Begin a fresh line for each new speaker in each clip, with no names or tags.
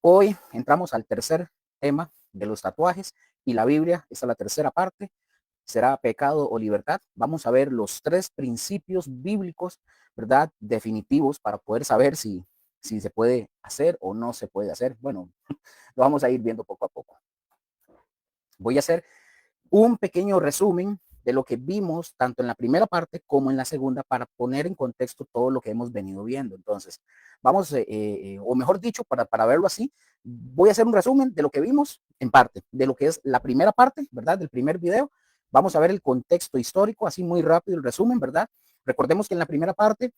Hoy entramos al tercer tema de los tatuajes y la Biblia, esta es la tercera parte, será pecado o libertad. Vamos a ver los tres principios bíblicos, ¿verdad? Definitivos para poder saber si se puede hacer o no se puede hacer. Bueno, lo vamos a ir viendo poco a poco. Voy a hacer un pequeño resumen de lo que vimos tanto en la primera parte como en la segunda para poner en contexto todo lo que hemos venido viendo. Entonces, vamos, o mejor dicho, para verlo así, voy a hacer un resumen de lo que vimos en parte, de lo que es la primera parte, ¿verdad? Del primer video. Vamos a ver el contexto histórico, así muy rápido el resumen, ¿verdad? Recordemos que en la primera parte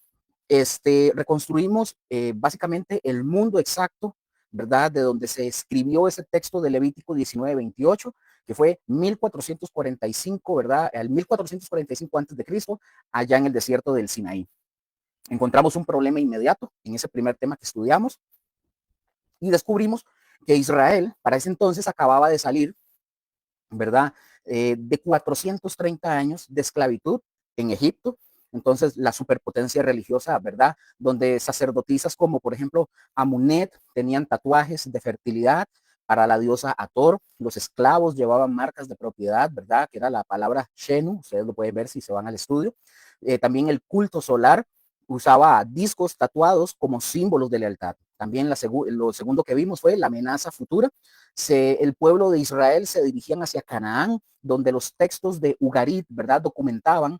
reconstruimos básicamente el mundo exacto, ¿verdad? De donde se escribió ese texto de Levítico 19:28, que fue 1445, ¿verdad? Al 1445 antes de Cristo, allá en el desierto del Sinaí. Encontramos un problema inmediato en ese primer tema que estudiamos y descubrimos que Israel para ese entonces acababa de salir, ¿verdad? De 430 años de esclavitud en Egipto. Entonces, la superpotencia religiosa, ¿verdad? Donde sacerdotisas como, por ejemplo, Amunet tenían tatuajes de fertilidad para la diosa Ator. Los esclavos llevaban marcas de propiedad, ¿verdad? Que era la palabra Shenu. Ustedes lo pueden ver si se van al estudio. También el culto solar usaba discos tatuados como símbolos de lealtad. También lo segundo que vimos fue la amenaza futura. El pueblo de Israel se dirigían hacia Canaán, donde los textos de Ugarit, ¿verdad? Documentaban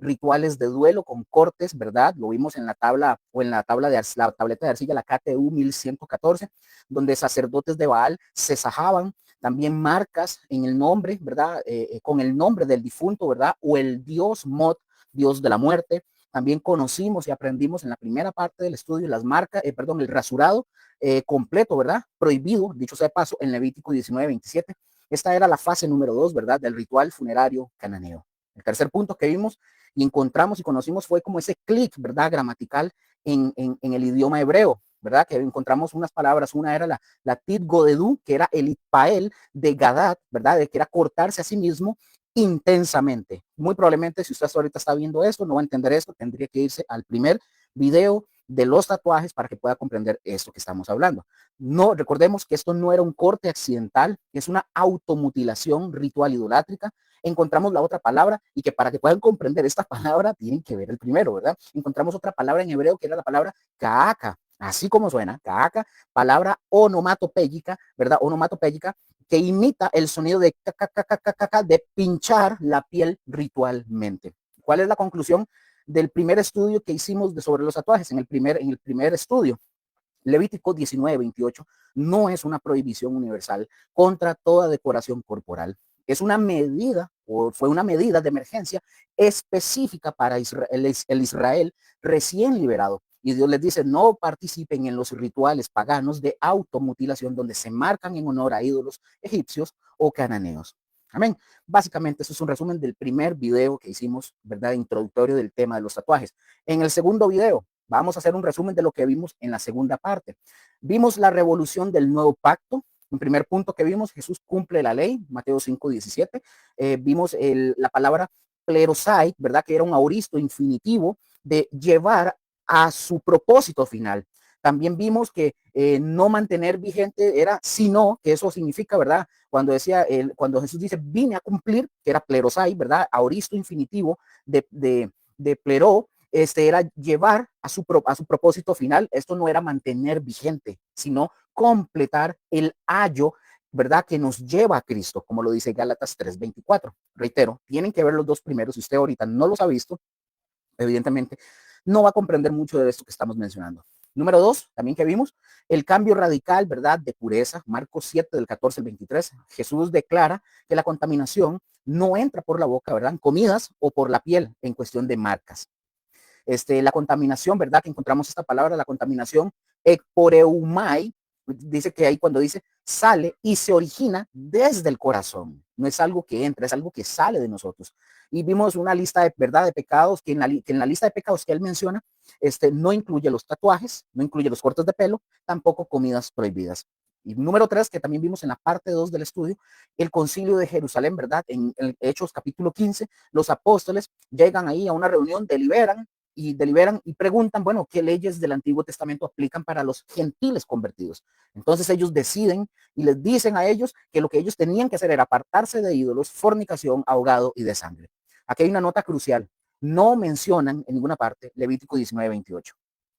rituales de duelo con cortes, ¿verdad? Lo vimos en la tabla o en la la tableta de arcilla, la KTU 1114, donde sacerdotes de Baal se sajaban también marcas en el nombre, ¿verdad? Con el nombre del difunto, ¿verdad? O el dios Mot, dios de la muerte. También conocimos y aprendimos en la primera parte del estudio las marcas, perdón, el rasurado completo, ¿verdad? Prohibido, dicho sea de paso, en Levítico 19:27. Esta era la fase número 2, ¿verdad? Del ritual funerario cananeo. El tercer punto que vimos y encontramos y conocimos fue como ese clic, ¿verdad? Gramatical en el idioma hebreo, ¿verdad? Que encontramos unas palabras, una era la tidgodedu, que era el itpael de Gadat, ¿verdad? De que era cortarse a sí mismo intensamente. Muy probablemente si usted ahorita está viendo esto, no va a entender esto, tendría que irse al primer video de los tatuajes para que pueda comprender esto que estamos hablando. No, recordemos que esto no era un corte accidental, es una automutilación ritual idolátrica. Encontramos la otra palabra y que para que puedan comprender esta palabra tienen que ver el primero, ¿verdad? Encontramos otra palabra en hebreo que era la palabra kaaka, así como suena, kaaka, palabra onomatopéyica, ¿verdad? Onomatopéyica, que imita el sonido de de pinchar la piel ritualmente. ¿Cuál es la conclusión del primer estudio que hicimos sobre los tatuajes? En el primer estudio, Levítico 19:28 no es una prohibición universal contra toda decoración corporal. Es una medida o fue una medida de emergencia específica para el Israel recién liberado. Y Dios les dice, no participen en los rituales paganos de automutilación donde se marcan en honor a ídolos egipcios o cananeos. Amén. Básicamente, eso es un resumen del primer video que hicimos, ¿verdad? Introductorio del tema de los tatuajes. En el segundo video, vamos a hacer un resumen de lo que vimos en la segunda parte. Vimos la revolución del nuevo pacto. En primer punto que vimos, Jesús cumple la ley, Mateo 5:17. Vimos la palabra plerosai, ¿verdad? Que era un aoristo infinitivo de llevar a su propósito final. También vimos que no mantener vigente era sino, que eso significa, ¿verdad? Cuando Jesús dice vine a cumplir, que era plerosai, ¿verdad? Aoristo infinitivo de pleró, era llevar a su propósito final. Esto no era mantener vigente, sino completar el ayo, ¿verdad? Que nos lleva a Cristo, como lo dice Gálatas 3:24. Reitero, tienen que ver los dos primeros. Si usted ahorita no los ha visto, evidentemente no va a comprender mucho de esto que estamos mencionando. Número 2, también que vimos, el cambio radical, ¿verdad? De pureza, Marcos 7 del 14 al 23. Jesús declara que la contaminación no entra por la boca, ¿verdad? En comidas o por la piel en cuestión de marcas. La contaminación, ¿verdad? Que encontramos esta palabra, la contaminación, ekporeumai, dice que ahí cuando dice sale y se origina desde el corazón. No es algo que entra, es algo que sale de nosotros. Y vimos una lista de, ¿verdad? De pecados que en la lista de pecados que él menciona, no incluye los tatuajes, no incluye los cortes de pelo, tampoco comidas prohibidas. Y número 3, que también vimos en la parte 2 del estudio, el concilio de Jerusalén, ¿verdad? En Hechos capítulo 15, los apóstoles llegan ahí a una reunión, deliberan y deliberan y preguntan, bueno, ¿qué leyes del Antiguo Testamento aplican para los gentiles convertidos? Entonces ellos deciden y les dicen a ellos que lo que ellos tenían que hacer era apartarse de ídolos, fornicación, ahogado y de sangre. Aquí hay una nota crucial. No mencionan en ninguna parte Levítico 19:28.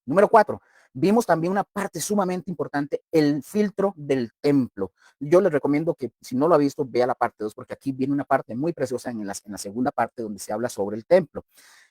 Número 4. Vimos también una parte sumamente importante, el filtro del templo. Yo les recomiendo que si no lo ha visto, vea la parte 2, porque aquí viene una parte muy preciosa en la segunda parte donde se habla sobre el templo.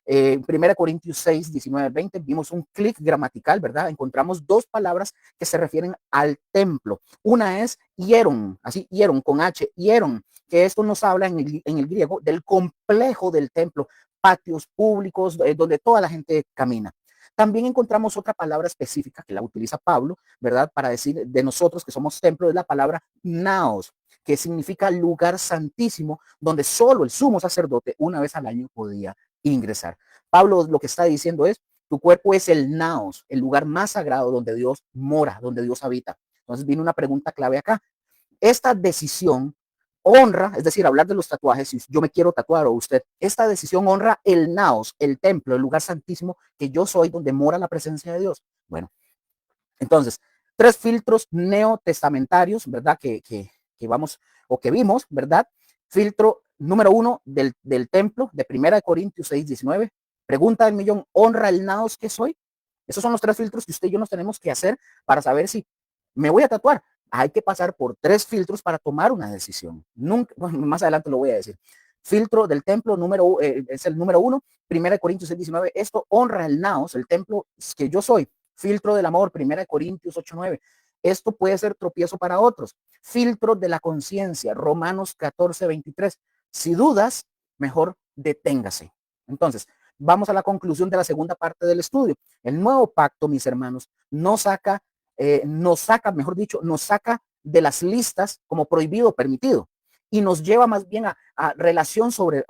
1 Corintios 6, 19, 20, vimos un clic gramatical, ¿verdad? Encontramos dos palabras que se refieren al templo. Una es hieron, así hieron con H, hieron, que esto nos habla en el griego del complejo del templo, patios públicos donde toda la gente camina. También encontramos otra palabra específica que la utiliza Pablo, ¿verdad? Para decir de nosotros que somos templo, es la palabra naos, que significa lugar santísimo, donde solo el sumo sacerdote una vez al año podía ingresar. Pablo lo que está diciendo es, tu cuerpo es el naos, el lugar más sagrado donde Dios mora, donde Dios habita. Entonces viene una pregunta clave acá. Esta decisión honra, es decir, hablar de los tatuajes, si yo me quiero tatuar o usted, esta decisión honra el naos, el templo, el lugar santísimo que yo soy, donde mora la presencia de Dios. Bueno, entonces, tres filtros neotestamentarios, ¿verdad? Que vamos, o que vimos, ¿verdad? Filtro número 1 del templo, de 1 Corintios 6, 19. Pregunta del millón, ¿honra el naos que soy? Esos son los tres filtros que usted y yo nos tenemos que hacer para saber si me voy a tatuar. Hay que pasar por tres filtros para tomar una decisión. Nunca, bueno, más adelante lo voy a decir. Filtro del templo es el número 1, 1 Corintios 6, 19. Esto honra el naos, el templo que yo soy. Filtro del amor, 1 Corintios 8, 9. Esto puede ser tropiezo para otros. Filtro de la conciencia, Romanos 14, 23. Si dudas, mejor deténgase. Entonces, vamos a la conclusión de la segunda parte del estudio. El nuevo pacto, mis hermanos, nos saca, mejor dicho, nos saca de las listas como prohibido o permitido y nos lleva más bien a relación sobre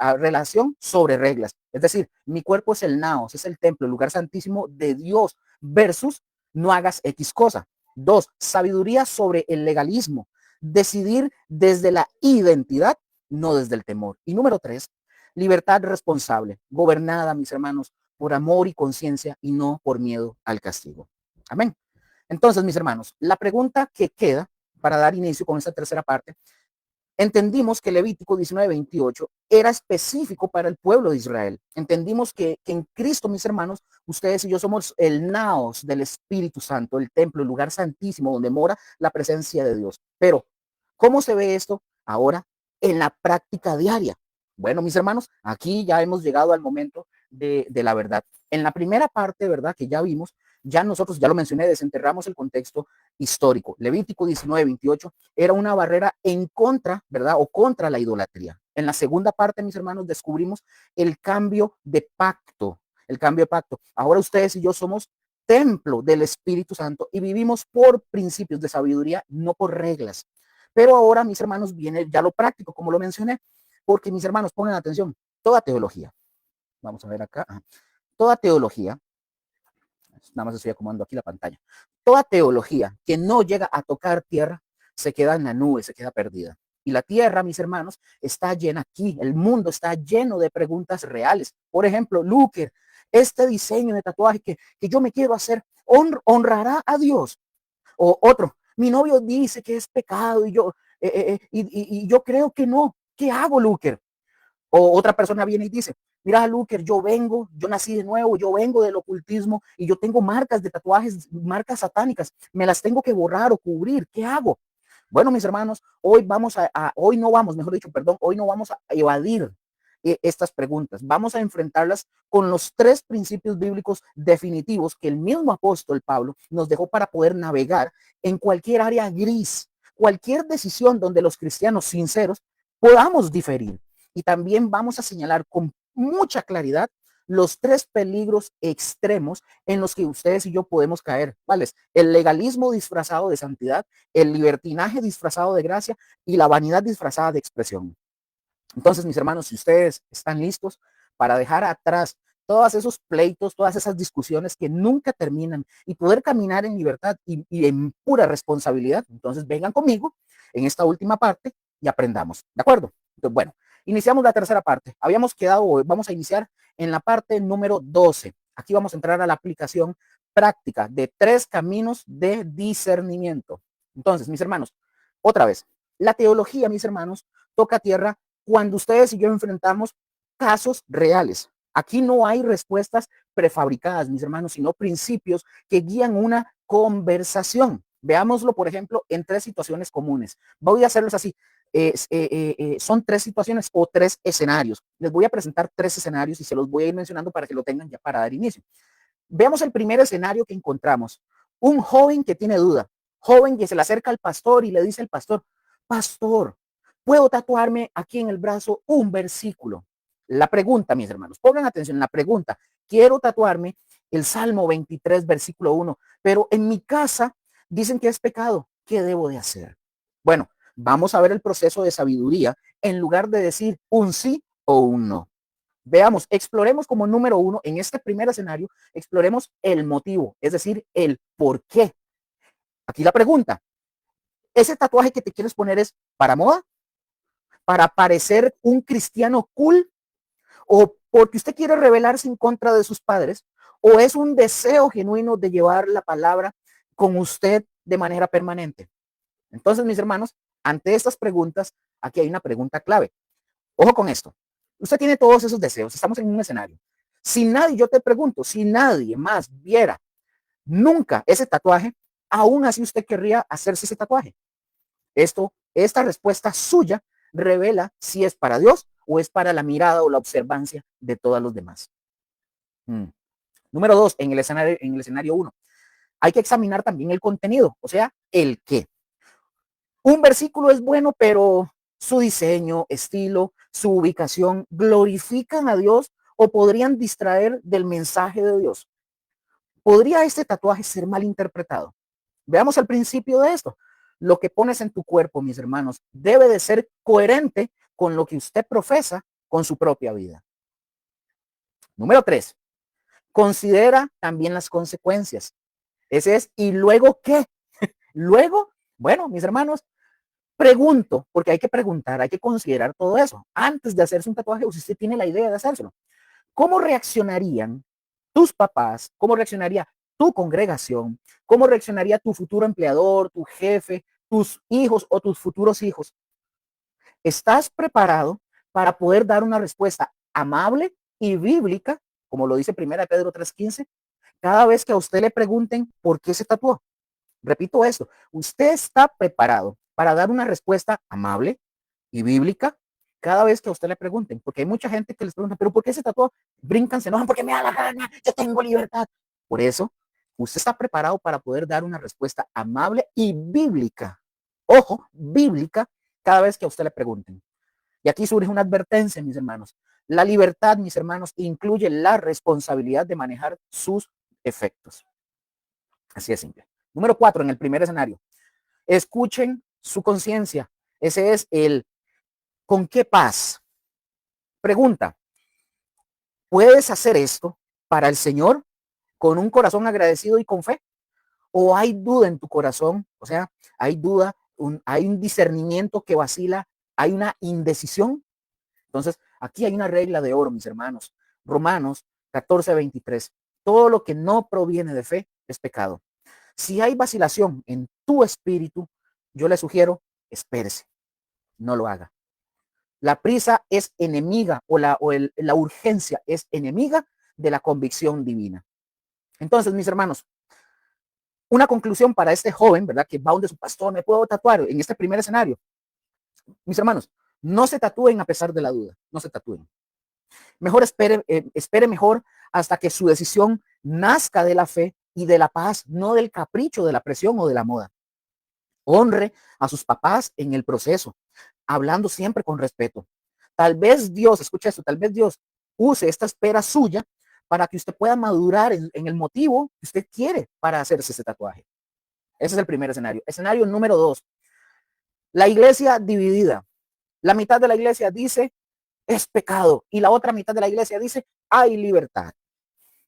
reglas. Es decir, mi cuerpo es el naos, es el templo, el lugar santísimo de Dios versus no hagas X cosa. 2, sabiduría sobre el legalismo, decidir desde la identidad, no desde el temor. Y número 3, libertad responsable, gobernada, mis hermanos, por amor y conciencia y no por miedo al castigo. Amén. Entonces, mis hermanos, la pregunta que queda para dar inicio con esta tercera parte, entendimos que Levítico 19:28 era específico para el pueblo de Israel. Entendimos que en Cristo, mis hermanos, ustedes y yo somos el naos del Espíritu Santo, el templo, el lugar santísimo donde mora la presencia de Dios. Pero, ¿cómo se ve esto ahora en la práctica diaria? Bueno, mis hermanos, aquí ya hemos llegado al momento de la verdad. En la primera parte, ¿verdad? Que ya vimos, ya nosotros, ya lo mencioné, desenterramos el contexto histórico. Levítico 19:28 era una barrera en contra, ¿verdad? O contra la idolatría. En la segunda parte, mis hermanos, descubrimos el cambio de pacto, el cambio de pacto. Ahora ustedes y yo somos templo del Espíritu Santo y vivimos por principios de sabiduría, no por reglas. Pero ahora, mis hermanos, viene ya lo práctico, como lo mencioné, porque mis hermanos, pongan atención, toda teología, vamos a ver acá, toda teología, nada más estoy acomodando aquí la pantalla, toda teología que no llega a tocar tierra se queda en la nube, se queda perdida. Y la tierra, mis hermanos, está llena aquí, el mundo está lleno de preguntas reales. Por ejemplo, Luker, este diseño de tatuaje que yo me quiero hacer, ¿honrará a Dios? O otro, mi novio dice que es pecado y yo creo que no. ¿Qué hago, Luker? O otra persona viene y dice, mira, Luker, yo nací de nuevo, yo vengo del ocultismo y yo tengo marcas de tatuajes, marcas satánicas, me las tengo que borrar o cubrir, ¿qué hago? Bueno, mis hermanos, hoy no vamos, mejor dicho, perdón, hoy no vamos a evadir estas preguntas. Vamos a enfrentarlas con los tres principios bíblicos definitivos que el mismo apóstol Pablo nos dejó para poder navegar en cualquier área gris, cualquier decisión donde los cristianos sinceros podamos diferir. Y también vamos a señalar con mucha claridad los tres peligros extremos en los que ustedes y yo podemos caer. ¿Cuáles? El legalismo disfrazado de santidad, el libertinaje disfrazado de gracia y la vanidad disfrazada de expresión. Entonces, mis hermanos, si ustedes están listos para dejar atrás todos esos pleitos, todas esas discusiones que nunca terminan y poder caminar en libertad y en pura responsabilidad, entonces vengan conmigo en esta última parte y aprendamos. ¿De acuerdo? Entonces, bueno, iniciamos la tercera parte. Habíamos quedado, vamos a iniciar en la parte número 12. aquí vamos a entrar a la aplicación práctica de 3 caminos de discernimiento. Entonces, mis hermanos, otra vez, la teología, mis hermanos, toca tierra cuando ustedes y yo enfrentamos casos reales. Aquí no hay respuestas prefabricadas, mis hermanos, sino principios que guían una conversación. Veámoslo, por ejemplo, en 3 situaciones comunes. Voy a hacerlos así. Son 3 situaciones o 3 escenarios. Les voy a presentar 3 escenarios y se los voy a ir mencionando para que lo tengan ya para dar inicio. Veamos el primer escenario que encontramos. Un joven que tiene duda, joven que se le acerca al pastor y le dice al pastor, pastor, ¿puedo tatuarme aquí en el brazo un versículo? La pregunta, mis hermanos, pongan atención, la pregunta, quiero tatuarme el Salmo 23, versículo 1, pero en mi casa dicen que es pecado. ¿Qué debo de hacer? Bueno, vamos a ver el proceso de sabiduría en lugar de decir un sí o un no. Veamos, exploremos como número 1 en este primer escenario, exploremos el motivo, es decir, el por qué. Aquí la pregunta, ¿ese tatuaje que te quieres poner es para moda? ¿Para parecer un cristiano cool? ¿O porque usted quiere rebelarse en contra de sus padres? ¿O es un deseo genuino de llevar la palabra con usted de manera permanente? Entonces, mis hermanos, ante estas preguntas, aquí hay una pregunta clave. Ojo con esto. Usted tiene todos esos deseos. Estamos en un escenario. Si nadie, yo te pregunto, si nadie más viera nunca ese tatuaje, aún así usted querría hacerse ese tatuaje. Esta respuesta suya revela si es para Dios o es para la mirada o la observancia de todos los demás. Número 2, en el escenario 1, hay que examinar también el contenido, o sea, el qué. Un versículo es bueno, pero su diseño, estilo, su ubicación glorifican a Dios o podrían distraer del mensaje de Dios. ¿Podría este tatuaje ser mal interpretado? Veamos el principio de esto. Lo que pones en tu cuerpo, mis hermanos, debe de ser coherente con lo que usted profesa con su propia vida. Número 3, considera también las consecuencias. Ese es, ¿y luego qué? Luego, bueno, mis hermanos, pregunto, porque hay que preguntar, hay que considerar todo eso. Antes de hacerse un tatuaje, si usted tiene la idea de hacérselo, ¿cómo reaccionarían tus papás? ¿Cómo reaccionaría tu congregación? ¿Cómo reaccionaría tu futuro empleador, tu jefe, tus hijos o tus futuros hijos? ¿Estás preparado para poder dar una respuesta amable y bíblica, como lo dice 1 Pedro 3:15, cada vez que a usted le pregunten por qué se tatuó? Repito esto, usted está preparado para dar una respuesta amable y bíblica cada vez que a usted le pregunten, porque hay mucha gente que les pregunta, pero ¿por qué se tatuó? Brincan, se enojan porque me da la gana, yo tengo libertad. Por eso, usted está preparado para poder dar una respuesta amable y bíblica. Ojo, bíblica, cada vez que a usted le pregunten. Y aquí surge una advertencia, mis hermanos. La libertad, mis hermanos, incluye la responsabilidad de manejar sus efectos. Así es simple. Número 4, en el primer escenario. Escuchen su conciencia. Ese es el ¿con qué paz? Pregunta, ¿puedes hacer esto para el Señor con un corazón agradecido y con fe? ¿O hay duda en tu corazón? O sea, hay duda, hay un discernimiento que vacila, hay una indecisión. Entonces, aquí hay una regla de oro, mis hermanos. Romanos 14:23. Todo lo que no proviene de fe es pecado. Si hay vacilación en tu espíritu, yo le sugiero, espérese, no lo haga. La prisa es enemiga la urgencia es enemiga de la convicción divina. Entonces, mis hermanos, una conclusión para este joven, ¿verdad? Que va donde su pastor, me puedo tatuar en este primer escenario. Mis hermanos, no se tatúen a pesar de la duda, no se tatúen. Mejor espere mejor hasta que su decisión nazca de la fe y de la paz, no del capricho, de la presión o de la moda. Honre a sus papás en el proceso, hablando siempre con respeto. Tal vez Dios, escucha esto, tal vez Dios use esta espera suya para que usted pueda madurar en el motivo que usted quiere para hacerse ese tatuaje. Ese es el primer escenario. Escenario número 2. La iglesia dividida. La mitad de la iglesia dice es pecado y la otra mitad de la iglesia dice hay libertad.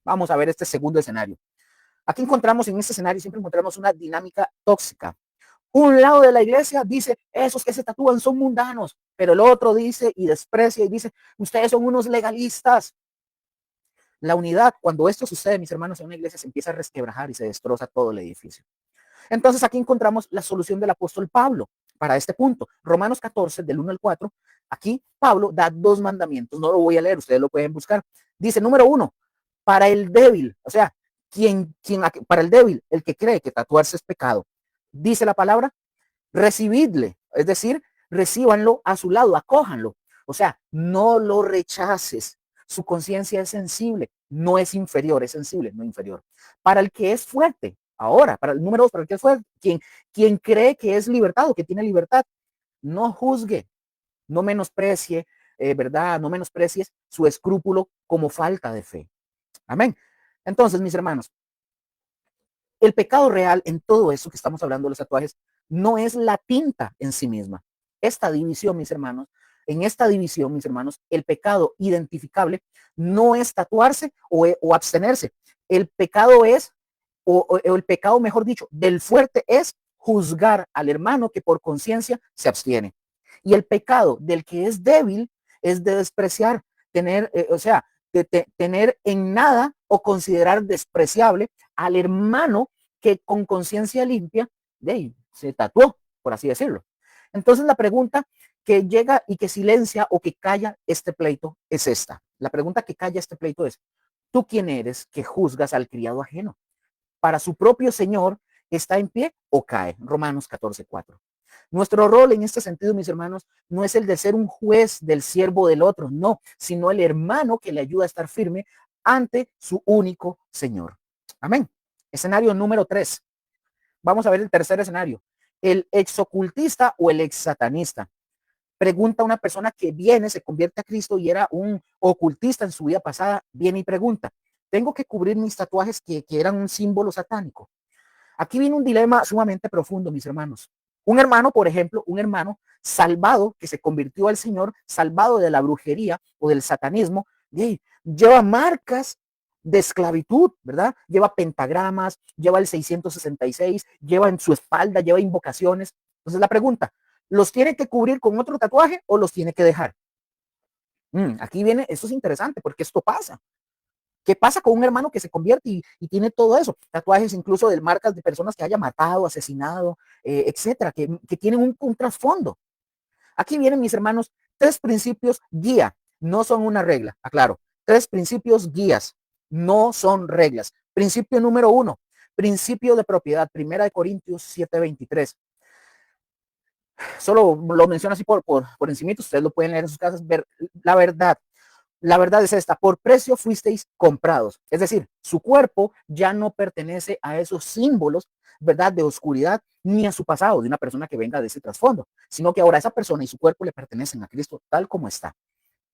Vamos a ver este segundo escenario. Aquí encontramos en este escenario, siempre encontramos una dinámica tóxica. Un lado de la iglesia dice, esos que se tatúan son mundanos, pero el otro dice y desprecia y dice, ustedes son unos legalistas. la unidad, cuando esto sucede, mis hermanos, en una iglesia se empieza a resquebrajar y se destroza todo el edificio. Entonces aquí encontramos la solución del apóstol Pablo para este punto. Romanos 14, del 1 al 4, aquí Pablo da dos mandamientos, no lo voy a leer, ustedes lo pueden buscar. Dice, número uno, para el débil, o sea, para el débil, el que cree que tatuarse es pecado, dice la palabra, recibidle, es decir, recíbanlo a su lado, acójanlo. O sea, no lo rechaces. Su conciencia es sensible, no es inferior, es sensible, no inferior. Para el que es fuerte, ahora, para el número dos, para el que es fuerte, quien cree que es libertad o que tiene libertad, no juzgue, no menosprecie, ¿verdad? No menosprecies su escrúpulo como falta de fe. Amén. Entonces, mis hermanos, el pecado real en todo eso que estamos hablando de los tatuajes no es la tinta en sí misma. Esta división, mis hermanos, en esta división, mis hermanos, el pecado identificable no es tatuarse o abstenerse. El pecado es, o el pecado, mejor dicho, del fuerte es juzgar al hermano que por conciencia se abstiene. Y el pecado del que es débil es de despreciar, tener, o sea, tener en nada o considerar despreciable al hermano que con conciencia limpia se tatuó, por así decirlo. Entonces la pregunta que llega y que silencia o que calla este pleito es esta. La pregunta que calla este pleito es, ¿tú quién eres que juzgas al criado ajeno? Para su propio Señor está en pie o cae. Romanos 14:4. Nuestro rol en este sentido, mis hermanos, no es el de ser un juez del siervo del otro, no, sino el hermano que le ayuda a estar firme ante su único Señor. Amén. Escenario número 3. Vamos a ver el tercer escenario. El exocultista o el exsatanista. Pregunta a una persona que viene, se convierte a Cristo y era un ocultista en su vida pasada, viene y pregunta, ¿tengo que cubrir mis tatuajes que eran un símbolo satánico? Aquí viene un dilema sumamente profundo, mis hermanos. Un hermano, por ejemplo, un hermano salvado que se convirtió al Señor, salvado de la brujería o del satanismo, lleva marcas de esclavitud, ¿verdad? Lleva pentagramas, lleva el 666, lleva en su espalda, lleva invocaciones. Entonces la pregunta, ¿los tiene que cubrir con otro tatuaje o los tiene que dejar? Aquí viene, eso es interesante porque esto pasa. ¿Qué pasa con un hermano que se convierte y tiene todo eso? Tatuajes incluso de marcas de personas que haya matado, asesinado, etcétera, que tienen un trasfondo. Aquí vienen, mis hermanos, tres principios guía, no son una regla, aclaro. Tres principios guías, no son reglas. Principio número 1, principio de propiedad, 1 Corintios 7:23. Solo lo menciono así por encimito, ustedes lo pueden leer en sus casas, ver la verdad. La verdad es esta, por precio fuisteis comprados. Es decir, su cuerpo ya no pertenece a esos símbolos, ¿verdad? De oscuridad, ni a su pasado, de una persona que venga de ese trasfondo, sino que ahora esa persona y su cuerpo le pertenecen a Cristo tal como está.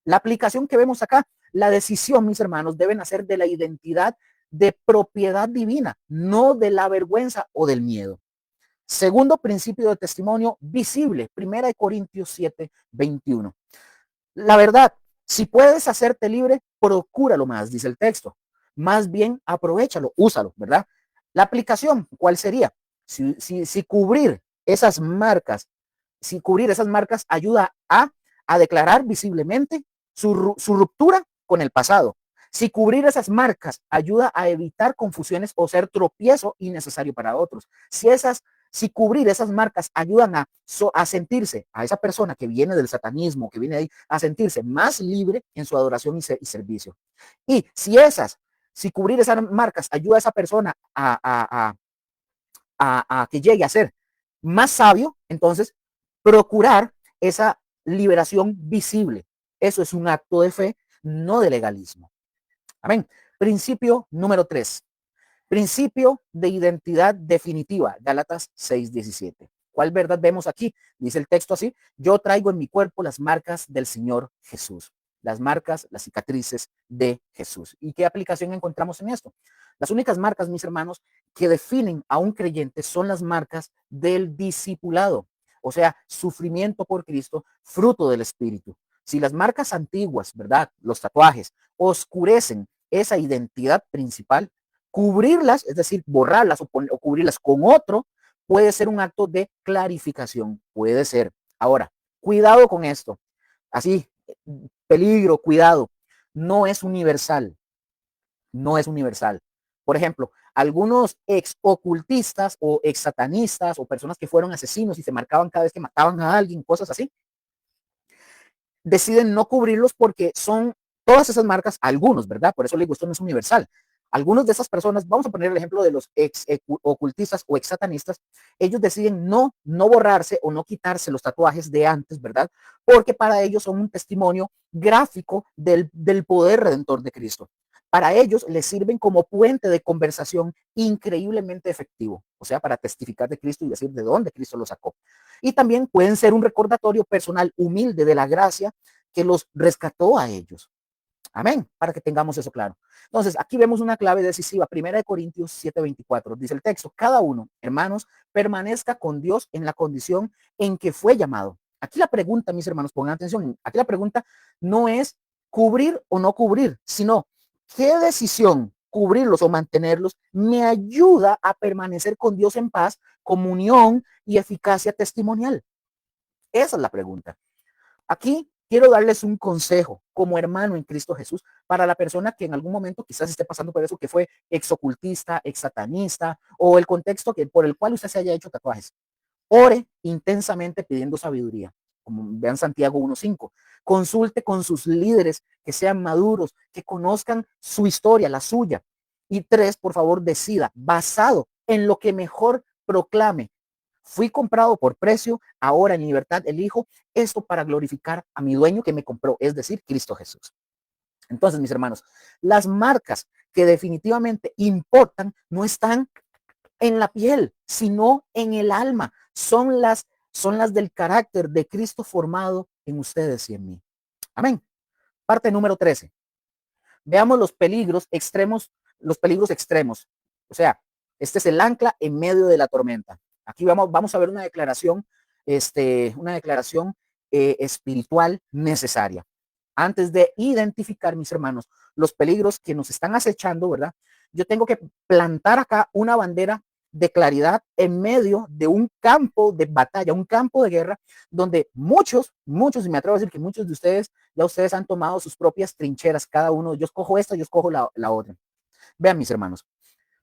La aplicación que vemos acá, la decisión, mis hermanos, debe nacer de la identidad de propiedad divina, no de la vergüenza o del miedo. Segundo principio de testimonio visible, 1 Corintios 7:21. La verdad, si puedes hacerte libre, procúralo más, dice el texto. Más bien, aprovéchalo, úsalo, ¿verdad? La aplicación, ¿cuál sería? Si cubrir esas marcas, si cubrir esas marcas ayuda a declarar visiblemente su ruptura con el pasado. Si cubrir esas marcas ayuda a evitar confusiones o ser tropiezo innecesario para otros. Si cubrir esas marcas ayudan a sentirse, a esa persona que viene del satanismo, que viene ahí, a sentirse más libre en su adoración y servicio. Y si cubrir esas marcas ayuda a esa persona a que llegue a ser más sabio, entonces procurar esa liberación visible. Eso es un acto de fe, no de legalismo. Amén. Principio número 3. Principio de identidad definitiva, Gálatas 6:17. ¿Cuál verdad vemos aquí? Dice el texto así, yo traigo en mi cuerpo las marcas del Señor Jesús. Las marcas, las cicatrices de Jesús. ¿Y qué aplicación encontramos en esto? Las únicas marcas, mis hermanos, que definen a un creyente son las marcas del discipulado. O sea, sufrimiento por Cristo, fruto del Espíritu. Si las marcas antiguas, ¿verdad? Los tatuajes, oscurecen esa identidad principal, cubrirlas, es decir, borrarlas o cubrirlas con otro, puede ser un acto de clarificación, puede ser. Ahora, cuidado con esto. Así, peligro, cuidado. No es universal. no es universal. Por ejemplo, algunos ex ocultistas o ex satanistas o personas que fueron asesinos y se marcaban cada vez que mataban a alguien, cosas así, deciden no cubrirlos porque son todas esas marcas, algunos, ¿verdad? Por eso le digo, esto no es universal. Algunos de esas personas, vamos a poner el ejemplo de los ex ocultistas o ex satanistas, ellos deciden no borrarse o no quitarse los tatuajes de antes, ¿verdad? Porque para ellos son un testimonio gráfico del poder redentor de Cristo. Para ellos les sirven como puente de conversación increíblemente efectivo, o sea, para testificar de Cristo y decir de dónde Cristo lo sacó. Y también pueden ser un recordatorio personal humilde de la gracia que los rescató a ellos. Amén, para que tengamos eso claro. Entonces, aquí vemos una clave decisiva, 1 Corintios 7:24, dice el texto, cada uno, hermanos, permanezca con Dios en la condición en que fue llamado. Aquí la pregunta, mis hermanos, pongan atención, aquí la pregunta no es cubrir o no cubrir, sino qué decisión, cubrirlos o mantenerlos, me ayuda a permanecer con Dios en paz, comunión y eficacia testimonial. Esa es la pregunta. Aquí quiero darles un consejo como hermano en Cristo Jesús para la persona que en algún momento quizás esté pasando por eso, que fue exocultista, exsatanista o el contexto por el cual usted se haya hecho tatuajes. Ore intensamente pidiendo sabiduría. Como vean Santiago 1:5. Consulte con sus líderes que sean maduros, que conozcan su historia, la suya. Y 3, por favor, decida basado en lo que mejor proclame. Fui comprado por precio, ahora en libertad elijo esto para glorificar a mi dueño que me compró, es decir, Cristo Jesús. Entonces, mis hermanos, las marcas que definitivamente importan no están en la piel, sino en el alma. Son las del carácter de Cristo formado en ustedes y en mí. Amén. Parte número 13. Veamos los peligros extremos, los peligros extremos. O sea, este es el ancla en medio de la tormenta. Aquí vamos a ver una declaración espiritual necesaria. Antes de identificar, mis hermanos, los peligros que nos están acechando, ¿verdad? Yo tengo que plantar acá una bandera de claridad en medio de un campo de batalla, un campo de guerra, donde muchos, y me atrevo a decir que muchos de ustedes, ya ustedes han tomado sus propias trincheras, cada uno, yo escojo esta, yo escojo la otra. Vean, mis hermanos,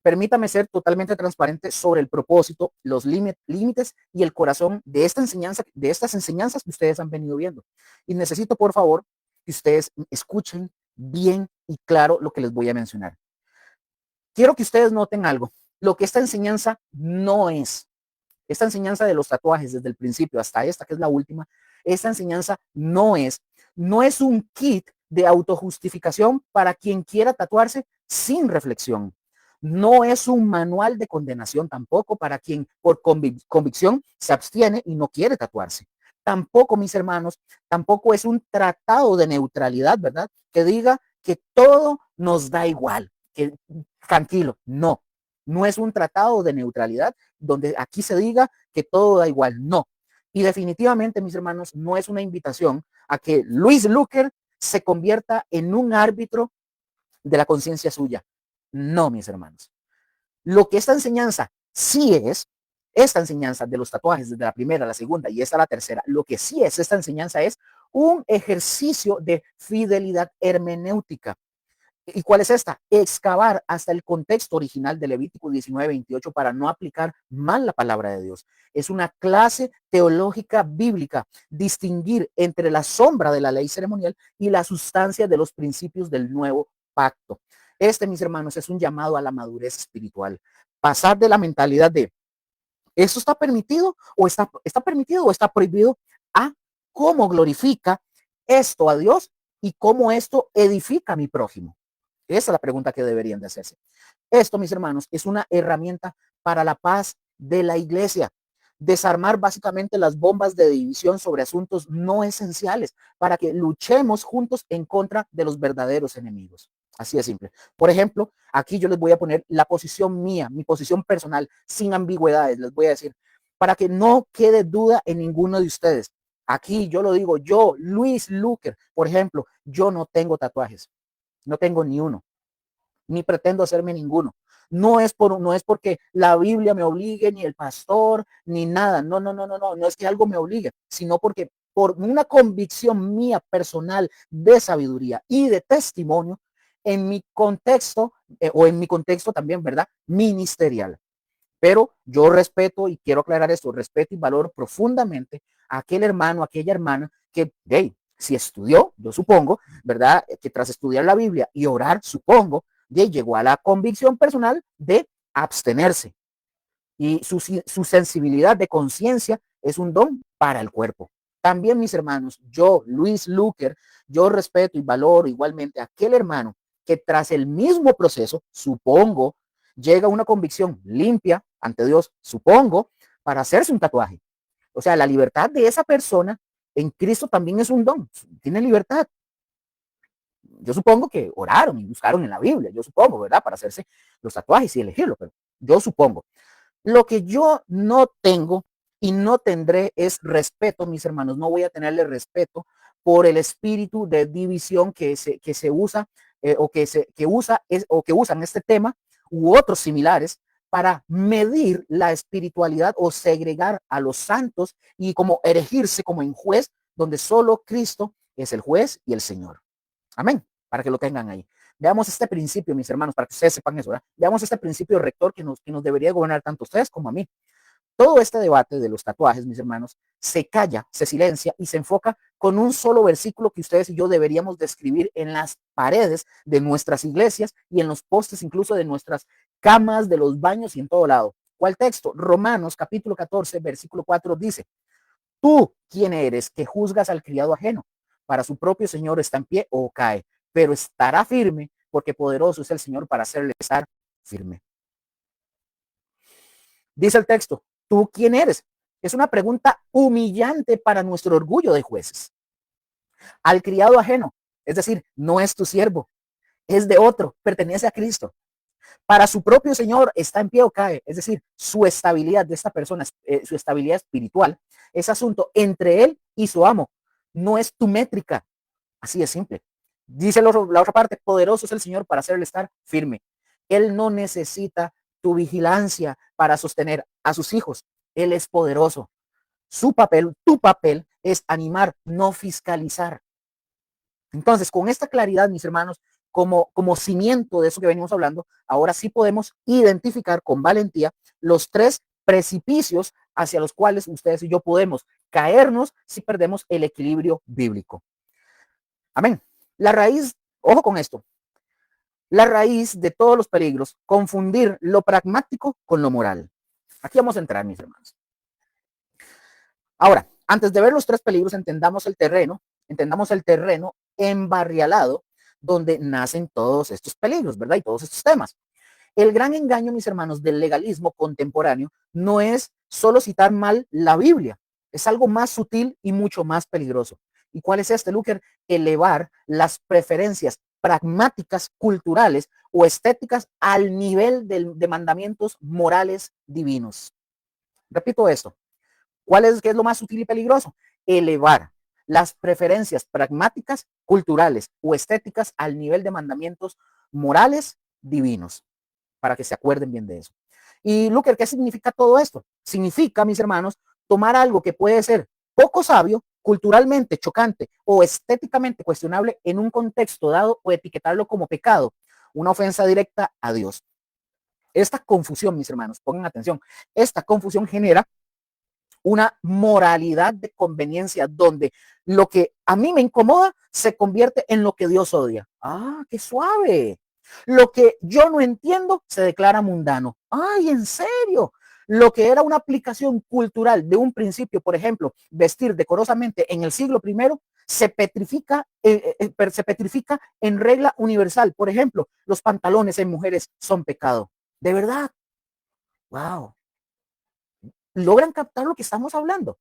permítame ser totalmente transparente sobre el propósito, los límites y el corazón de esta enseñanza, de estas enseñanzas que ustedes han venido viendo. Y necesito, por favor, que ustedes escuchen bien y claro lo que les voy a mencionar. Quiero que ustedes noten algo. Lo que esta enseñanza no es, esta enseñanza de los tatuajes desde el principio hasta esta, que es la última, esta enseñanza no es un kit de autojustificación para quien quiera tatuarse sin reflexión. No es un manual de condenación tampoco para quien por convicción se abstiene y no quiere tatuarse. Tampoco, mis hermanos, tampoco es un tratado de neutralidad, ¿verdad? Que diga que todo nos da igual, que tranquilo, no. No es un tratado de neutralidad donde aquí se diga que todo da igual, no. Y definitivamente, mis hermanos, no es una invitación a que Luis Luker se convierta en un árbitro de la conciencia suya. No, mis hermanos. Lo que esta enseñanza sí es, esta enseñanza de los tatuajes desde la primera, la segunda y esta la tercera, lo que sí es esta enseñanza es un ejercicio de fidelidad hermenéutica. ¿Y cuál es esta? Excavar hasta el contexto original de Levítico 19:28 para no aplicar mal la palabra de Dios. Es una clase teológica bíblica, distinguir entre la sombra de la ley ceremonial y la sustancia de los principios del nuevo pacto. Este, mis hermanos, es un llamado a la madurez espiritual. Pasar de la mentalidad de ¿eso está permitido o está permitido o está prohibido? A cómo glorifica esto a Dios y cómo esto edifica a mi prójimo. Esa es la pregunta que deberían de hacerse. Esto, mis hermanos, es una herramienta para la paz de la iglesia. Desarmar básicamente las bombas de división sobre asuntos no esenciales para que luchemos juntos en contra de los verdaderos enemigos. Así de simple. Por ejemplo, aquí yo les voy a poner la posición mía, mi posición personal, sin ambigüedades. Les voy a decir, para que no quede duda en ninguno de ustedes. Aquí yo lo digo, yo, Luis Luker, por ejemplo, yo no tengo tatuajes. No tengo ni uno, ni pretendo hacerme ninguno. No es porque la Biblia me obligue, ni el pastor, ni nada. No es que algo me obligue, sino porque por una convicción mía personal de sabiduría y de testimonio, en mi contexto, o en mi contexto también, ¿verdad? Ministerial. Pero yo respeto, y quiero aclarar esto, respeto y valoro profundamente a aquel hermano, a aquella hermana que, hey, si estudió, yo supongo, ¿verdad? Que tras estudiar la Biblia y orar, supongo, llegó a la convicción personal de abstenerse. Y su sensibilidad de conciencia es un don para el cuerpo. También, mis hermanos, yo, Luis Luker, yo respeto y valoro igualmente a aquel hermano que tras el mismo proceso, supongo, llega a una convicción limpia ante Dios, supongo, para hacerse un tatuaje. O sea, la libertad de esa persona en Cristo también es un don. Tiene libertad. Yo supongo que oraron y buscaron en la Biblia, yo supongo, ¿verdad? Para hacerse los tatuajes y elegirlo, pero yo supongo. Lo que yo no tengo y no tendré es respeto, mis hermanos. No voy a tenerle respeto por el espíritu de división que se usa o que usan este tema u otros similares para medir la espiritualidad o segregar a los santos y como erigirse como en juez, donde solo Cristo es el juez y el Señor. Amén. Para que lo tengan ahí. Veamos este principio, mis hermanos, para que ustedes sepan eso, ¿verdad? Veamos este principio rector que nos debería gobernar tanto a ustedes como a mí. Todo este debate de los tatuajes, mis hermanos, se calla, se silencia y se enfoca con un solo versículo que ustedes y yo deberíamos describir en las paredes de nuestras iglesias y en los postes incluso de nuestras camas, de los baños y en todo lado. ¿Cuál texto? Romanos capítulo 14, versículo 4 dice, tú, ¿quién eres que juzgas al criado ajeno? Para su propio Señor está en pie o cae, pero estará firme porque poderoso es el Señor para hacerle estar firme. Dice el texto, ¿tú quién eres? Es una pregunta humillante para nuestro orgullo de jueces. Al criado ajeno, es decir, no es tu siervo, es de otro, pertenece a Cristo. Para su propio Señor está en pie o cae, es decir, su estabilidad de esta persona, su estabilidad espiritual, es asunto entre él y su amo, no es tu métrica, así es simple. Dice la otra parte, poderoso es el Señor para hacerle estar firme. Él no necesita tu vigilancia para sostener a sus hijos, Él es poderoso. Su papel, tu papel es animar, no fiscalizar. Entonces, con esta claridad, mis hermanos, como cimiento de eso que venimos hablando, ahora sí podemos identificar con valentía los tres precipicios hacia los cuales ustedes y yo podemos caernos si perdemos el equilibrio bíblico. Amén. La raíz, ojo con esto, la raíz de todos los peligros, confundir lo pragmático con lo moral. Aquí vamos a entrar, mis hermanos. Ahora, antes de ver los tres peligros, entendamos el terreno embarrialado donde nacen todos estos peligros, ¿verdad? Y todos estos temas. El gran engaño, mis hermanos, del legalismo contemporáneo no es solo citar mal la Biblia, es algo más sutil y mucho más peligroso. ¿Y cuál es este, Luker? Elevar las preferencias pragmáticas, culturales o estéticas al nivel de mandamientos morales divinos. Repito esto. ¿Qué es lo más sutil y peligroso? Elevar las preferencias pragmáticas, culturales o estéticas al nivel de mandamientos morales divinos, para que se acuerden bien de eso. Y Luker, ¿qué significa todo esto? Significa, mis hermanos, tomar algo que puede ser poco sabio, culturalmente chocante o estéticamente cuestionable en un contexto dado o etiquetarlo como pecado, una ofensa directa a Dios. Esta confusión, mis hermanos, pongan atención, esta confusión genera una moralidad de conveniencia donde lo que a mí me incomoda se convierte en lo que Dios odia. Ah, qué suave. Lo que yo no entiendo se declara mundano. Ay, en serio. Lo que era una aplicación cultural de un principio, por ejemplo, vestir decorosamente en el siglo I, se petrifica en regla universal. Por ejemplo, los pantalones en mujeres son pecado. De verdad. Wow. ¿Logran captar lo que estamos hablando?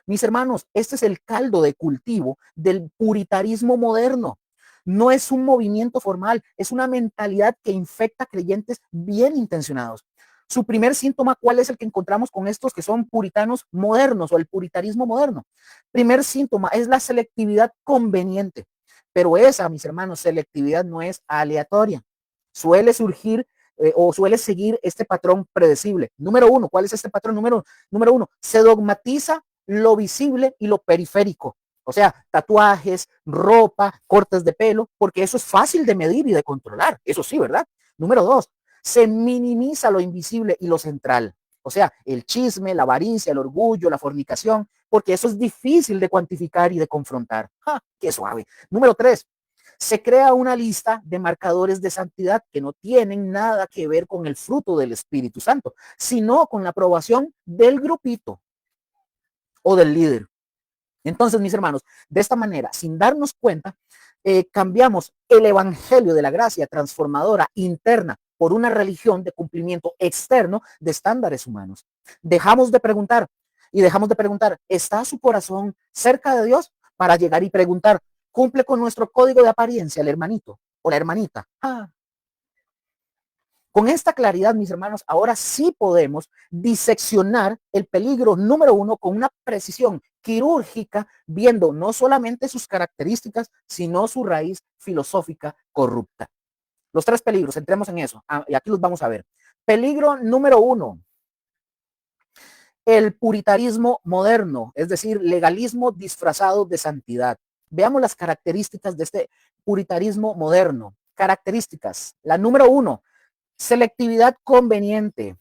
Mis hermanos, este es el caldo de cultivo del puritarismo moderno. No es un movimiento formal, es una mentalidad que infecta creyentes bien intencionados. Su primer síntoma, ¿cuál es el que encontramos con estos que son puritanos modernos o el puritarismo moderno? Primer síntoma es la selectividad conveniente. Pero esa, mis hermanos, selectividad no es aleatoria. Suele surgir o suele seguir este patrón predecible. Número uno, ¿cuál es este patrón? Número uno, se dogmatiza lo visible y lo periférico. O sea, tatuajes, ropa, cortes de pelo, porque eso es fácil de medir y de controlar. Eso sí, ¿verdad? Número dos, se minimiza lo invisible y lo central. O sea, el chisme, la avaricia, el orgullo, la fornicación, porque eso es difícil de cuantificar y de confrontar. ¡Ja! ¡Qué suave! Número tres, se crea una lista de marcadores de santidad que no tienen nada que ver con el fruto del Espíritu Santo, sino con la aprobación del grupito o del líder. Entonces, mis hermanos, de esta manera, sin darnos cuenta, cambiamos el evangelio de la gracia transformadora interna por una religión de cumplimiento externo de estándares humanos. Dejamos de preguntar y dejamos de preguntar, ¿está su corazón cerca de Dios? Para llegar y preguntar, ¿cumple con nuestro código de apariencia el hermanito o la hermanita? Con esta claridad, mis hermanos, ahora sí podemos diseccionar el peligro número uno con una precisión quirúrgica, viendo no solamente sus características, sino su raíz filosófica corrupta. Los tres peligros, entremos en eso, y aquí los vamos a ver. Peligro número uno, el puritarismo moderno, es decir, legalismo disfrazado de santidad. Veamos las características de este puritarismo moderno. Características. La número uno, selectividad conveniente.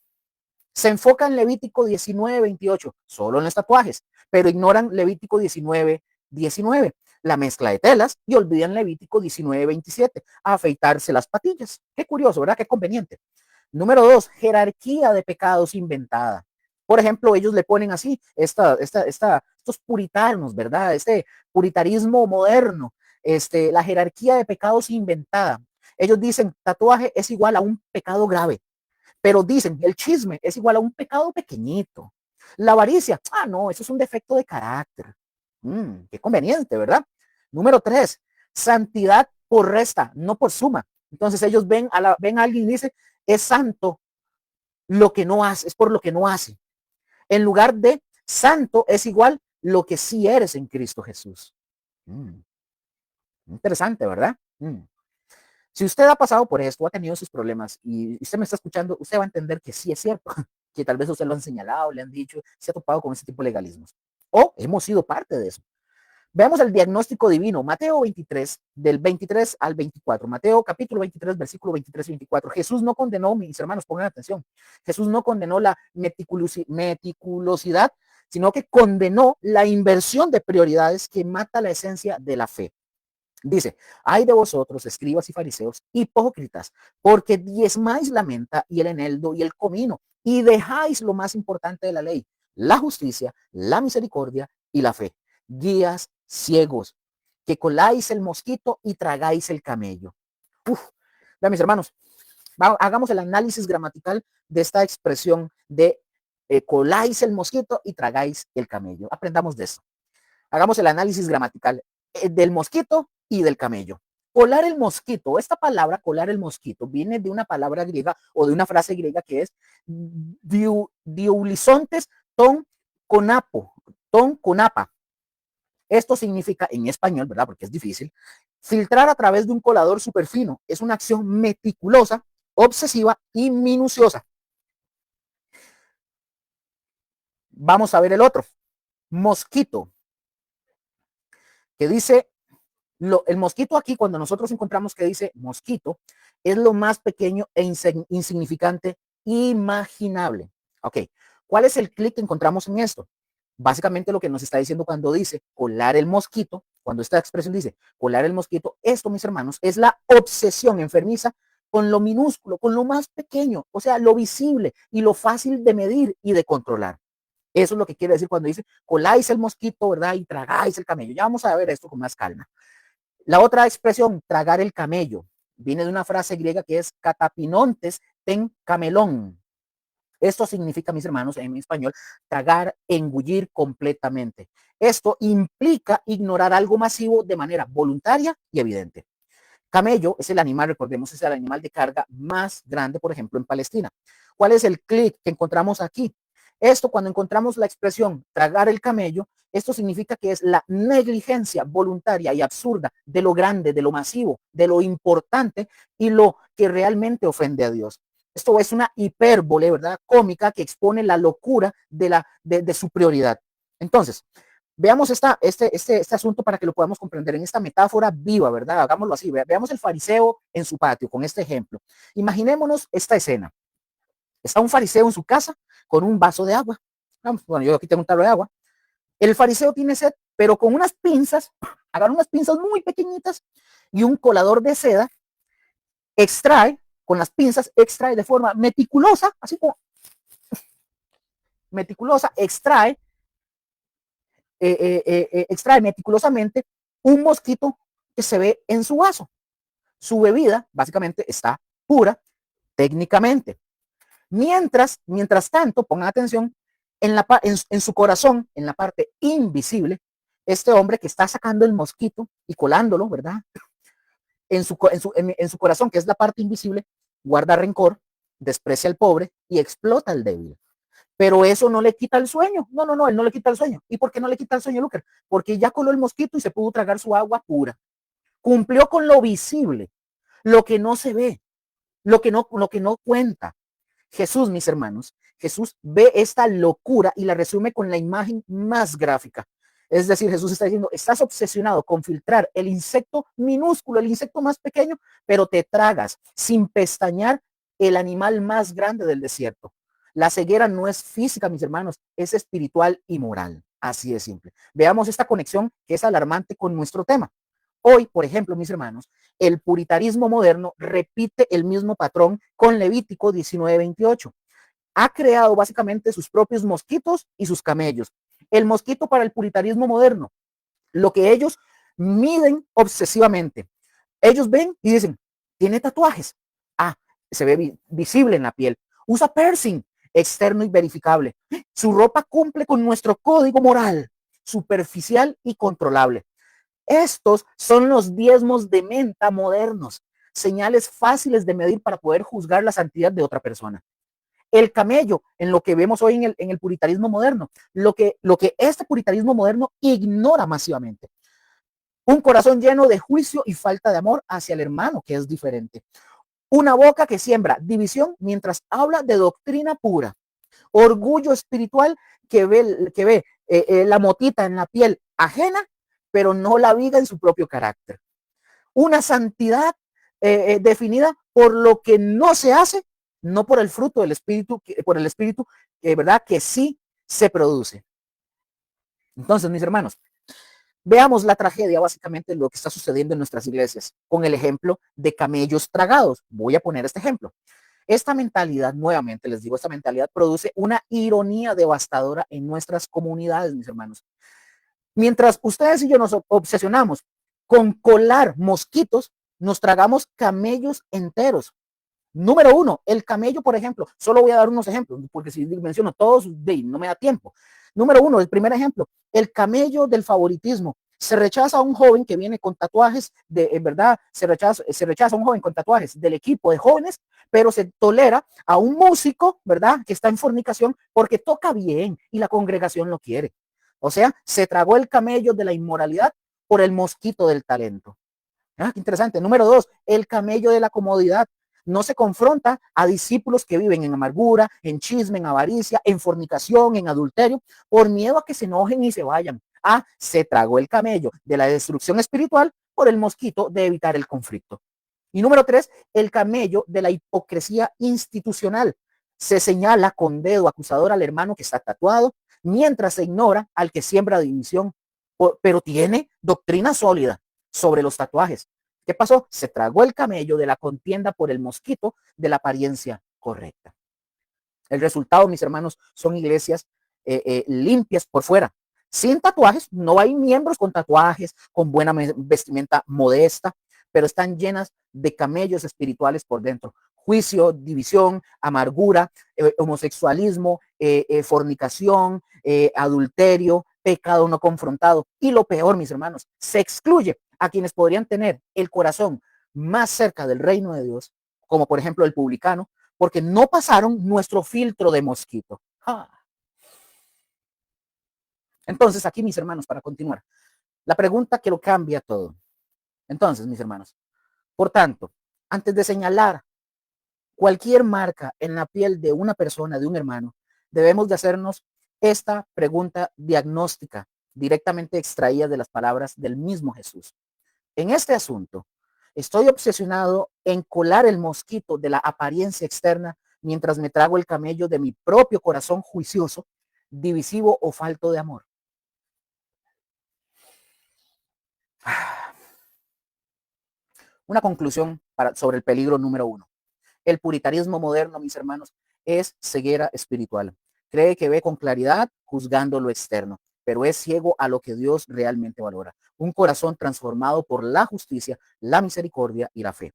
Se enfoca en Levítico 19:28, solo en los tatuajes, pero ignoran Levítico 19:19, la mezcla de telas, y olvidan Levítico 19:27, afeitarse las patillas. Qué curioso, ¿verdad? Qué conveniente. Número dos, jerarquía de pecados inventada. Por ejemplo, ellos le ponen así, estos puritanos, ¿verdad? Este puritarismo moderno, la jerarquía de pecados inventada. Ellos dicen, tatuaje es igual a un pecado grave, pero dicen, el chisme es igual a un pecado pequeñito. La avaricia, no, eso es un defecto de carácter. Qué conveniente, ¿verdad? Número tres, santidad por resta, no por suma. Entonces ellos ven a alguien y dicen, es santo lo que no hace, es por lo que no hace. En lugar de santo es igual lo que sí eres en Cristo Jesús. Interesante, ¿verdad? Si usted ha pasado por esto, ha tenido sus problemas y usted me está escuchando, usted va a entender que sí es cierto, que tal vez usted lo han señalado, le han dicho, se ha topado con ese tipo de legalismos. O hemos sido parte de eso. Veamos el diagnóstico divino. Mateo 23, del 23 al 24. Mateo capítulo 23, versículo 23 y 24. Jesús no condenó, mis hermanos, pongan atención. Jesús no condenó la meticulosidad, sino que condenó la inversión de prioridades que mata la esencia de la fe. Dice, ay de vosotros, escribas y fariseos, hipócritas, porque diezmáis la menta y el eneldo y el comino, y dejáis lo más importante de la ley, la justicia, la misericordia y la fe. Guías ciegos, que coláis el mosquito y tragáis el camello. Vean, mis hermanos, hagamos el análisis gramatical de esta expresión de coláis el mosquito y tragáis el camello. Aprendamos de eso. Hagamos el análisis gramatical del mosquito y del camello. Colar el mosquito, esta palabra colar el mosquito viene de una palabra griega o de una frase griega que es diulisontes ton conapa. Esto significa en español, ¿verdad? Porque es difícil, filtrar a través de un colador súper fino. Es una acción meticulosa, obsesiva y minuciosa. Vamos a ver el otro. Mosquito, que dice el mosquito aquí, cuando nosotros encontramos que dice mosquito, es lo más pequeño e insignificante imaginable. Ok, ¿cuál es el clic que encontramos en esto? Básicamente lo que nos está diciendo cuando dice colar el mosquito, cuando esta expresión dice colar el mosquito, esto, mis hermanos, es la obsesión enfermiza con lo minúsculo, con lo más pequeño, o sea, lo visible y lo fácil de medir y de controlar. Eso es lo que quiere decir cuando dice coláis el mosquito, ¿verdad? Y tragáis el camello. Ya vamos a ver esto con más calma. La otra expresión, tragar el camello, viene de una frase griega que es catapinontes ten camelón. Esto significa, mis hermanos, en español, tragar, engullir completamente. Esto implica ignorar algo masivo de manera voluntaria y evidente. Camello es el animal, recordemos, es el animal de carga más grande, por ejemplo, en Palestina. ¿Cuál es el clic que encontramos aquí? Esto, cuando encontramos la expresión tragar el camello, esto significa que es la negligencia voluntaria y absurda de lo grande, de lo masivo, de lo importante y lo que realmente ofende a Dios. Esto es una hipérbole, ¿verdad? Cómica que expone la locura de su prioridad. Entonces, Veamos este asunto para que lo podamos comprender en esta metáfora viva, ¿verdad? Hagámoslo así. Veamos el fariseo en su patio con este ejemplo. Imaginémonos esta escena. Está un fariseo en su casa con un vaso de agua. Vamos, bueno, yo aquí tengo un tarro de agua. El fariseo tiene sed, pero con unas pinzas, agarra unas pinzas muy pequeñitas y un colador de seda, extrae, con las pinzas, extrae de forma meticulosa, así como meticulosa, extrae meticulosamente un mosquito que se ve en su vaso. Su bebida básicamente está pura técnicamente. Mientras tanto, pongan atención, en su corazón, en la parte invisible, este hombre que está sacando el mosquito y colándolo, ¿verdad? En su corazón, que es la parte invisible, guarda rencor, desprecia al pobre y explota al débil. Pero eso no le quita el sueño. No, no, no, él no le quita el sueño. ¿Y por qué no le quita el sueño, Lucas? Porque ya coló el mosquito y se pudo tragar su agua pura. Cumplió con lo visible, lo que no se ve, lo que no cuenta. Jesús, mis hermanos, Jesús ve esta locura y la resume con la imagen más gráfica. Es decir, Jesús está diciendo, estás obsesionado con filtrar el insecto minúsculo, el insecto más pequeño, pero te tragas sin pestañear el animal más grande del desierto. La ceguera no es física, mis hermanos, es espiritual y moral. Así de simple. Veamos esta conexión que es alarmante con nuestro tema. Hoy, por ejemplo, mis hermanos, el puritarismo moderno repite el mismo patrón con Levítico 19:28. Ha creado básicamente sus propios mosquitos y sus camellos. El mosquito para el puritarismo moderno, lo que ellos miden obsesivamente. Ellos ven y dicen, tiene tatuajes. Ah, se ve visible en la piel. Usa piercing externo y verificable. Su ropa cumple con nuestro código moral, superficial y controlable. Estos son los diezmos de menta modernos, señales fáciles de medir para poder juzgar la santidad de otra persona. El camello, en lo que vemos hoy en el puritarismo moderno, lo que este puritarismo moderno ignora masivamente. Un corazón lleno de juicio y falta de amor hacia el hermano, que es diferente. Una boca que siembra división mientras habla de doctrina pura. Orgullo espiritual que ve la motita en la piel ajena, pero no la viga en su propio carácter. Una santidad definida por lo que no se hace, no por el fruto del espíritu, por el espíritu, ¿verdad? Que sí se produce. Entonces, mis hermanos, veamos la tragedia, básicamente lo que está sucediendo en nuestras iglesias, con el ejemplo de camellos tragados. Voy a poner este ejemplo. Esta mentalidad, nuevamente les digo, esta mentalidad produce una ironía devastadora en nuestras comunidades, mis hermanos. Mientras ustedes y yo nos obsesionamos con colar mosquitos, nos tragamos camellos enteros. Número uno, el camello, por ejemplo, solo voy a dar unos ejemplos, porque si menciono todos, no me da tiempo. Número uno, el primer ejemplo, el camello del favoritismo. Se rechaza a un joven que viene con tatuajes, en verdad, se rechaza a un joven con tatuajes del equipo de jóvenes, pero se tolera a un músico, ¿verdad?, que está en fornicación porque toca bien y la congregación lo quiere. O sea, se tragó el camello de la inmoralidad por el mosquito del talento. Ah, qué interesante. Número dos, el camello de la comodidad. No se confronta a discípulos que viven en amargura, en chisme, en avaricia, en fornicación, en adulterio, por miedo a que se enojen y se vayan. Ah, se tragó el camello de la destrucción espiritual por el mosquito de evitar el conflicto. Y número tres, el camello de la hipocresía institucional. Se señala con dedo acusador al hermano que está tatuado, mientras se ignora al que siembra división, pero tiene doctrina sólida sobre los tatuajes. ¿Qué pasó? Se tragó el camello de la contienda por el mosquito de la apariencia correcta. El resultado, mis hermanos, son iglesias limpias por fuera. Sin tatuajes, no hay miembros con tatuajes, con buena vestimenta modesta, pero están llenas de camellos espirituales por dentro. Juicio, división, amargura, homosexualismo, fornicación, adulterio, pecado no confrontado. Y lo peor, mis hermanos, se excluye a quienes podrían tener el corazón más cerca del reino de Dios, como por ejemplo el publicano, porque no pasaron nuestro filtro de mosquito. Ah. Entonces, aquí, mis hermanos, para continuar, la pregunta que lo cambia todo. Entonces, mis hermanos, por tanto, antes de señalar cualquier marca en la piel de una persona, de un hermano, debemos de hacernos esta pregunta diagnóstica. directamente extraídas de las palabras del mismo Jesús. En este asunto, estoy obsesionado en colar el mosquito de la apariencia externa mientras me trago el camello de mi propio corazón juicioso, divisivo o falto de amor. Una conclusión sobre el peligro número 1. El puritanismo moderno, mis hermanos, es ceguera espiritual. Cree que ve con claridad juzgando lo externo, pero es ciego a lo que Dios realmente valora. Un corazón transformado por la justicia, la misericordia y la fe.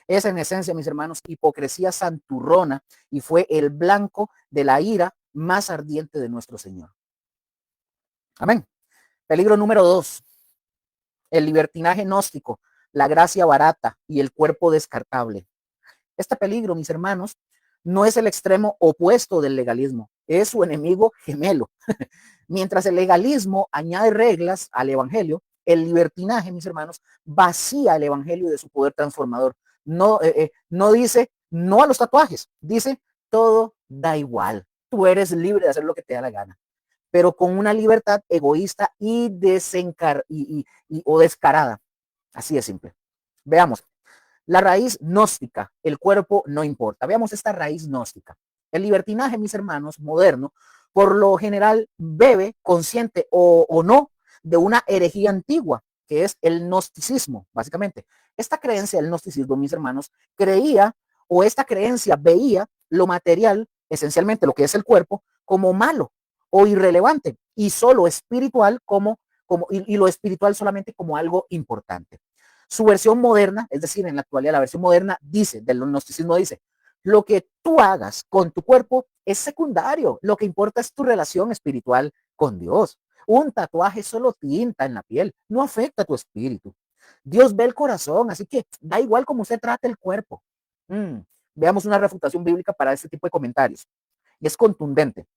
Es en esencia, mis hermanos, hipocresía santurrona y fue el blanco de la ira más ardiente de nuestro Señor. Amén. Peligro número 2. El libertinaje gnóstico, la gracia barata y el cuerpo descartable. Este peligro, mis hermanos, no es el extremo opuesto del legalismo, es su enemigo gemelo. Mientras el legalismo añade reglas al evangelio, el libertinaje, mis hermanos, vacía el evangelio de su poder transformador. No dice no a los tatuajes, dice todo da igual. Tú eres libre de hacer lo que te da la gana, pero con una libertad egoísta y o descarada. Así de simple. Veamos. La raíz gnóstica, el cuerpo no importa. Veamos esta raíz gnóstica. El libertinaje, mis hermanos, moderno, por lo general bebe, consciente o no, de una herejía antigua, que es el gnosticismo, básicamente. Esta creencia del gnosticismo, mis hermanos, esta creencia veía lo material, esencialmente lo que es el cuerpo, como malo o irrelevante y solo espiritual y lo espiritual solamente como algo importante. Su versión moderna, es decir, en la actualidad la versión moderna del gnosticismo dice, lo que tú hagas con tu cuerpo es secundario, lo que importa es tu relación espiritual con Dios. Un tatuaje solo tinta en la piel, no afecta a tu espíritu. Dios ve el corazón, así que da igual cómo se trata el cuerpo. Veamos una refutación bíblica para este tipo de comentarios. Y es contundente.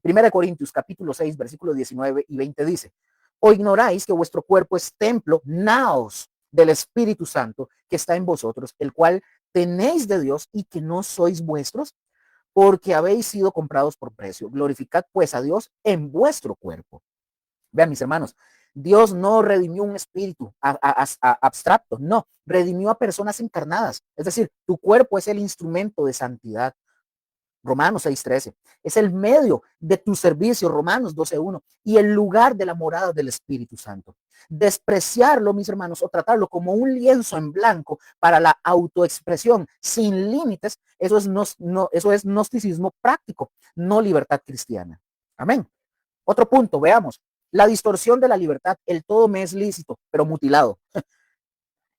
1 Corintios capítulo 6, versículos 19 y 20 dice, o ignoráis que vuestro cuerpo es templo, naos, del Espíritu Santo que está en vosotros, el cual tenéis de Dios y que no sois vuestros, porque habéis sido comprados por precio. Glorificad pues a Dios en vuestro cuerpo. Vean, mis hermanos, Dios no redimió un espíritu abstracto, no, redimió a personas encarnadas. Es decir, tu cuerpo es el instrumento de santidad. Romanos 6:13. Es el medio de tu servicio, Romanos 12:1, y el lugar de la morada del Espíritu Santo. Despreciarlo, mis hermanos, o tratarlo como un lienzo en blanco para la autoexpresión sin límites, eso es gnosticismo práctico, no libertad cristiana. Amén. Otro punto, veamos. La distorsión de la libertad, el todo me es lícito, pero mutilado.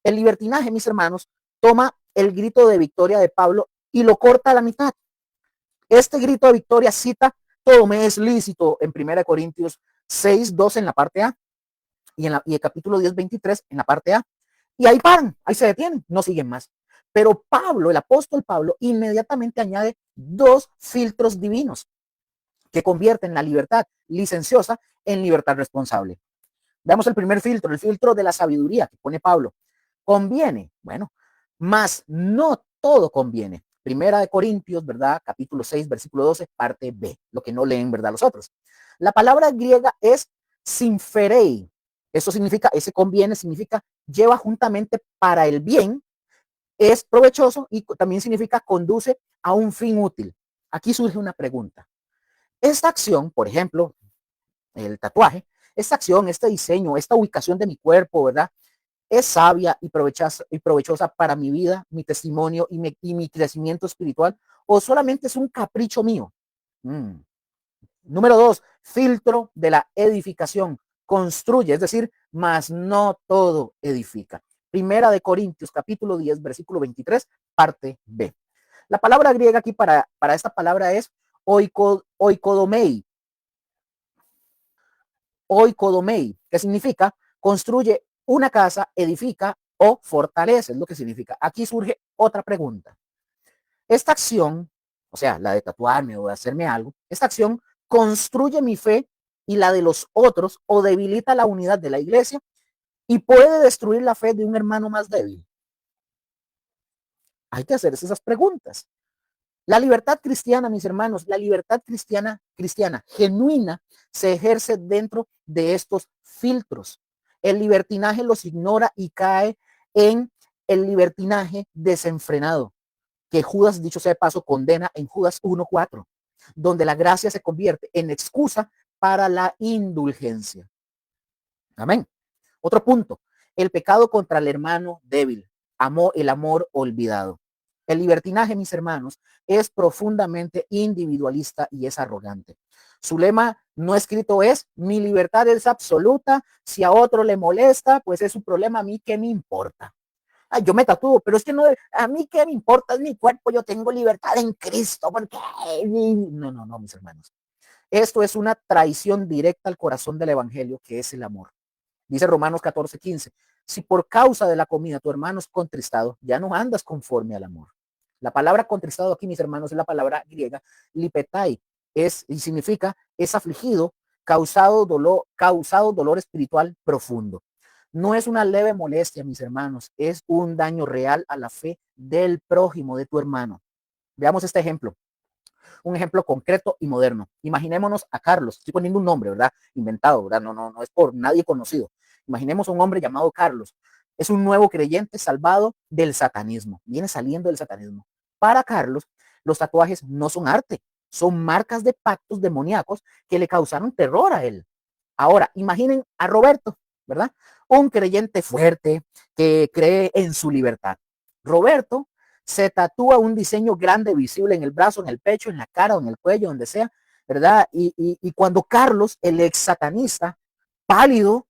El libertinaje, mis hermanos, toma el grito de victoria de Pablo y lo corta a la mitad. Este grito de victoria cita todo me es lícito en 1 Corintios 6:2 en la parte A y el capítulo 10:23 en la parte A. Y ahí paran, ahí se detienen, no siguen más. Pero Pablo, el apóstol Pablo, inmediatamente añade dos filtros divinos que convierten la libertad licenciosa en libertad responsable. Veamos el primer filtro, el filtro de la sabiduría que pone Pablo. Conviene, bueno, más no todo conviene. Primera de Corintios, ¿verdad? Capítulo 6, versículo 12, parte B, lo que no leen, ¿verdad? Los otros. La palabra griega es sinferei. Eso significa, ese conviene significa lleva juntamente para el bien, es provechoso y también significa conduce a un fin útil. Aquí surge una pregunta. Esta acción, por ejemplo, el tatuaje, esta acción, este diseño, esta ubicación de mi cuerpo, ¿verdad? Es sabia y provechosa para mi vida, mi testimonio y mi crecimiento espiritual, o solamente es un capricho mío. Número 2, filtro de la edificación. Construye, es decir, mas no todo edifica. Primera de Corintios, capítulo 10, versículo 23, parte B. La palabra griega aquí para esta palabra es oikodomei. Oikodomei, que significa construye una casa, edifica o fortalece, es lo que significa. Aquí surge otra pregunta. Esta acción, o sea, la de tatuarme o de hacerme algo, esta acción construye mi fe y la de los otros o debilita la unidad de la iglesia y puede destruir la fe de un hermano más débil. Hay que hacerse esas preguntas. La libertad cristiana, mis hermanos, la libertad cristiana genuina se ejerce dentro de estos filtros. El libertinaje los ignora y cae en el libertinaje desenfrenado, que Judas, dicho sea de paso, condena en Judas 1:4, donde la gracia se convierte en excusa para la indulgencia. Amén. Otro punto, el pecado contra el hermano débil, amó el amor olvidado. El libertinaje, mis hermanos, es profundamente individualista y es arrogante. Su lema no escrito es: mi libertad es absoluta, si a otro le molesta, pues es su problema, a mí qué me importa. Ay, yo me tatúo, pero es que no, a mí qué me importa, es mi cuerpo, yo tengo libertad en Cristo, porque no, mis hermanos. Esto es una traición directa al corazón del evangelio, que es el amor. Dice Romanos 14:15, si por causa de la comida tu hermano es contristado, ya no andas conforme al amor. La palabra contristado aquí, mis hermanos, es la palabra griega lipetai, y significa es afligido, causado dolor espiritual profundo. No es una leve molestia, mis hermanos, es un daño real a la fe del prójimo, de tu hermano. Veamos este ejemplo. Un ejemplo concreto y moderno. Imaginémonos a Carlos, estoy poniendo un nombre, ¿verdad? Inventado, ¿verdad? No es por nadie conocido. Imaginemos a un hombre llamado Carlos. Es un nuevo creyente salvado del satanismo. Viene saliendo del satanismo. Para Carlos, los tatuajes no son arte, son marcas de pactos demoníacos que le causaron terror a él. Ahora, imaginen a Roberto, ¿verdad? Un creyente fuerte que cree en su libertad. Roberto se tatúa un diseño grande, visible en el brazo, en el pecho, en la cara o en el cuello, donde sea, ¿verdad? Y cuando Carlos, el ex satanista, pálido,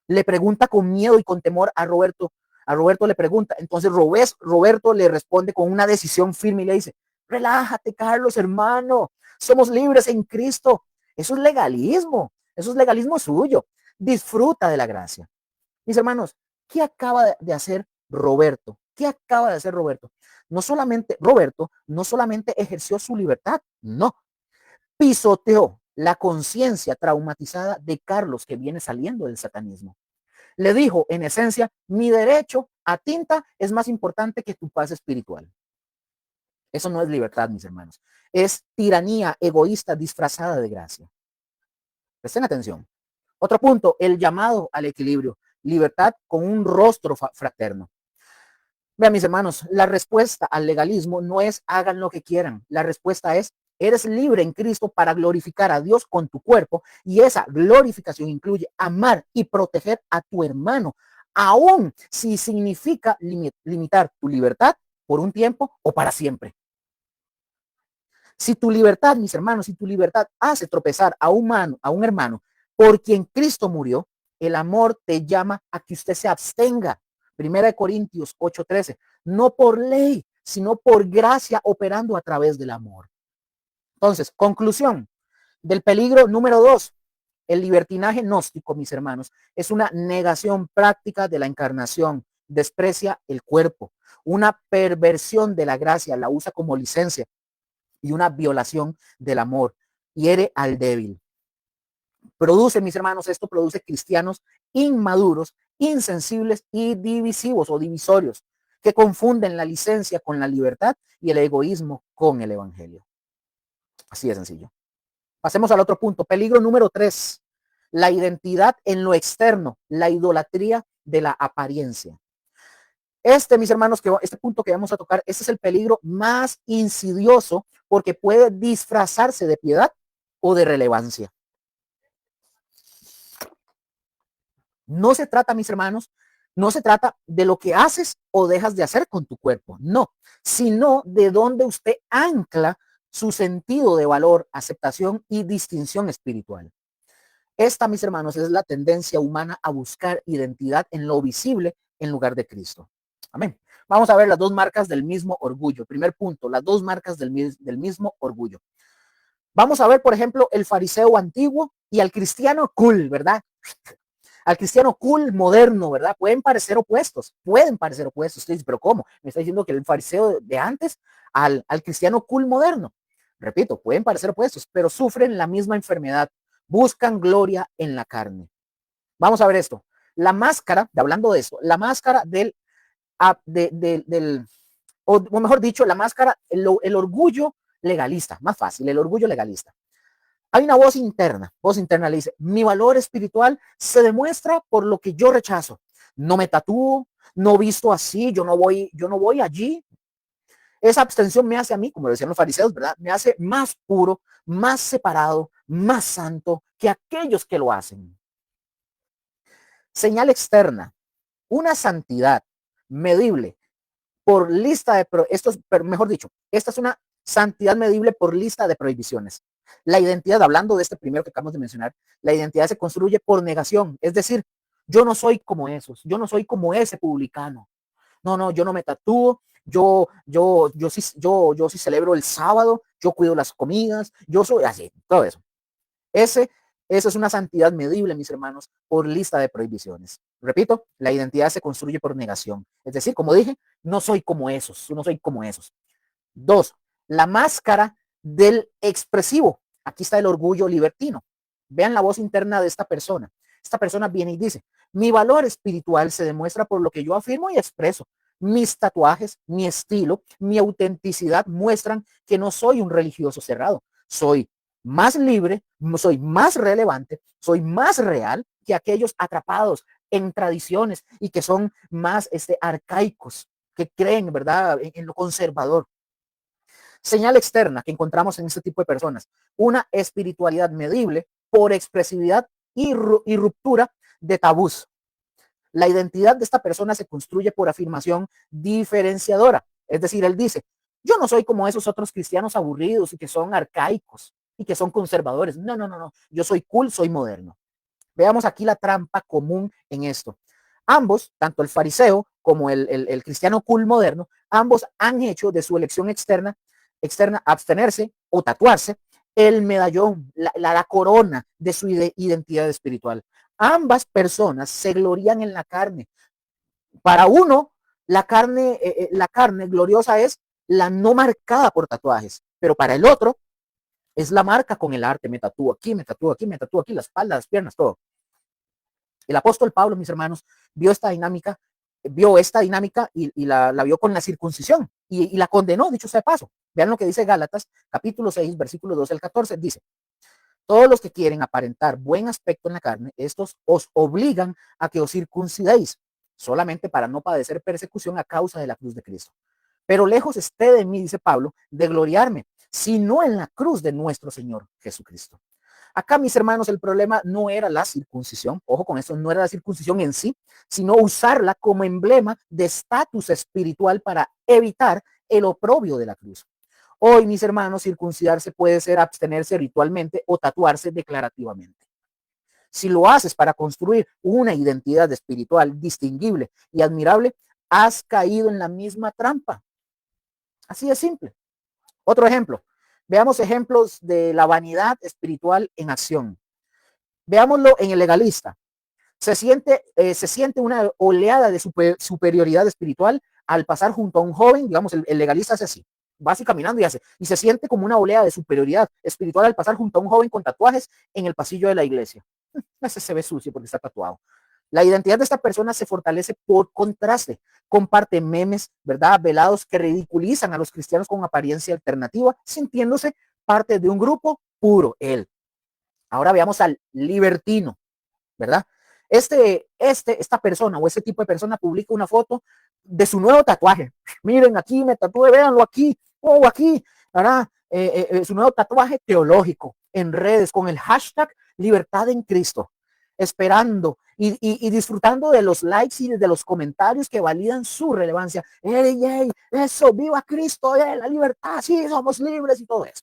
le pregunta con miedo y con temor a Roberto le pregunta, entonces Roberto le responde con una decisión firme y le dice: relájate, Carlos, hermano, somos libres en Cristo. Eso es legalismo suyo. Disfruta de la gracia. Mis hermanos, ¿qué acaba de hacer Roberto? ¿Qué acaba de hacer Roberto? Roberto no solamente ejerció su libertad, no, pisoteó la conciencia traumatizada de Carlos, que viene saliendo del satanismo. Le dijo, en esencia, mi derecho a tinta es más importante que tu paz espiritual. Eso no es libertad, mis hermanos. Es tiranía egoísta disfrazada de gracia. Presten atención. Otro punto, el llamado al equilibrio. Libertad con un rostro fraterno. Vean, mis hermanos, la respuesta al legalismo no es hagan lo que quieran. La respuesta es: eres libre en Cristo para glorificar a Dios con tu cuerpo, y esa glorificación incluye amar y proteger a tu hermano, aun si significa limitar tu libertad por un tiempo o para siempre. Si tu libertad, mis hermanos, si tu libertad hace tropezar a un hermano por quien Cristo murió, el amor te llama a que usted se abstenga. 1 Corintios 8:13, no por ley, sino por gracia operando a través del amor. Entonces, conclusión del peligro número 2. El libertinaje gnóstico, mis hermanos, es una negación práctica de la encarnación. Desprecia el cuerpo, una perversión de la gracia, la usa como licencia, y una violación del amor. Hiere al débil. Mis hermanos, esto produce cristianos inmaduros, insensibles y divisivos o divisorios, que confunden la licencia con la libertad y el egoísmo con el evangelio. Así de sencillo. Pasemos al otro punto. Peligro número 3. La identidad en lo externo, la idolatría de la apariencia. Mis hermanos, este punto que vamos a tocar, este es el peligro más insidioso, porque puede disfrazarse de piedad o de relevancia. No se trata, mis hermanos, no se trata de lo que haces o dejas de hacer con tu cuerpo, no, sino de dónde usted ancla su sentido de valor, aceptación y distinción espiritual. Esta, mis hermanos, es la tendencia humana a buscar identidad en lo visible en lugar de Cristo. Amén. Vamos a ver las dos marcas del mismo orgullo. Primer punto, las dos marcas del mismo orgullo. Vamos a ver, por ejemplo, el fariseo antiguo y al cristiano cool, ¿verdad? Al cristiano cool moderno, ¿verdad? Pueden parecer opuestos. Usted dice, pero ¿cómo? Me está diciendo que el fariseo de antes al cristiano cool moderno. Repito, pueden parecer opuestos, pero sufren la misma enfermedad. Buscan gloria en la carne. Vamos a ver esto. La máscara, hablando de esto, la máscara del o mejor dicho, la máscara, el orgullo legalista, más fácil, el orgullo legalista. Hay una voz interna le dice, mi valor espiritual se demuestra por lo que yo rechazo. No me tatúo, no visto así, yo no voy allí. Esa abstención me hace a mí, como decían los fariseos, ¿verdad? Me hace más puro, más separado, más santo que aquellos que lo hacen. Señal externa, una santidad medible por lista de, mejor dicho, esta es una santidad medible por lista de prohibiciones. La identidad, hablando de este primero que acabamos de mencionar, la identidad se construye por negación, es decir, yo no soy como esos, yo no soy como ese publicano. No, yo no me tatúo, yo sí celebro el sábado, yo cuido las comidas, yo soy así, todo eso. Eso es una santidad medible, mis hermanos, por lista de prohibiciones. Repito, la identidad se construye por negación. Es decir, como dije, no soy como esos, no soy como esos. Dos, la máscara del expresivo. Aquí está el orgullo libertino. Vean la voz interna de esta persona. Esta persona viene y dice, mi valor espiritual se demuestra por lo que yo afirmo y expreso. Mis tatuajes, mi estilo, mi autenticidad muestran que no soy un religioso cerrado. Soy más libre, soy más relevante, soy más real que aquellos atrapados en tradiciones y que son más arcaicos, que creen, ¿verdad?, en lo conservador. Señal externa que encontramos en este tipo de personas, una espiritualidad medible por expresividad y ruptura de tabús. La identidad de esta persona se construye por afirmación diferenciadora. Es decir, él dice, yo no soy como esos otros cristianos aburridos y que son arcaicos y que son conservadores. No. Yo soy cool, soy moderno. Veamos aquí la trampa común en esto. Ambos, tanto el fariseo como el cristiano cool moderno, ambos han hecho de su elección externa abstenerse o tatuarse el medallón, la corona de su identidad espiritual. Ambas personas se glorían en la carne. Para uno, la carne gloriosa es la no marcada por tatuajes, pero para el otro es la marca con el arte. Me tatúo aquí, me tatúo aquí, me tatúo aquí, la espalda, las piernas, todo. El apóstol Pablo, mis hermanos, vio esta dinámica y la vio con la circuncisión y la condenó, dicho sea de paso. Vean lo que dice Gálatas, capítulo 6, versículos 12 al 14. Dice, todos los que quieren aparentar buen aspecto en la carne, estos os obligan a que os circuncidéis, solamente para no padecer persecución a causa de la cruz de Cristo. Pero lejos esté de mí, dice Pablo, de gloriarme, sino en la cruz de nuestro Señor Jesucristo. Acá, mis hermanos, el problema no era la circuncisión, ojo con eso, no era la circuncisión en sí, sino usarla como emblema de estatus espiritual para evitar el oprobio de la cruz. Hoy, mis hermanos, circuncidarse puede ser abstenerse ritualmente o tatuarse declarativamente. Si lo haces para construir una identidad espiritual distinguible y admirable, has caído en la misma trampa. Así de simple. Otro ejemplo. Veamos ejemplos de la vanidad espiritual en acción. Veámoslo en el legalista. Se siente una oleada de superioridad espiritual al pasar junto a un joven, digamos, el legalista hace así, va así caminando y se siente como una oleada de superioridad espiritual al pasar junto a un joven con tatuajes en el pasillo de la iglesia. Ese se ve sucio porque está tatuado. La identidad de esta persona se fortalece por contraste. Comparte memes, ¿verdad?, velados que ridiculizan a los cristianos con apariencia alternativa, sintiéndose parte de un grupo puro, él. Ahora veamos al libertino, ¿verdad? Esta persona o este tipo de persona publica una foto de su nuevo tatuaje. Miren, aquí me tatué, véanlo aquí, aquí, ¿verdad? Su nuevo tatuaje teológico en redes con el hashtag libertad en Cristo, esperando y disfrutando de los likes y de los comentarios que validan su relevancia. Eso, viva Cristo, la libertad, sí, somos libres y todo eso.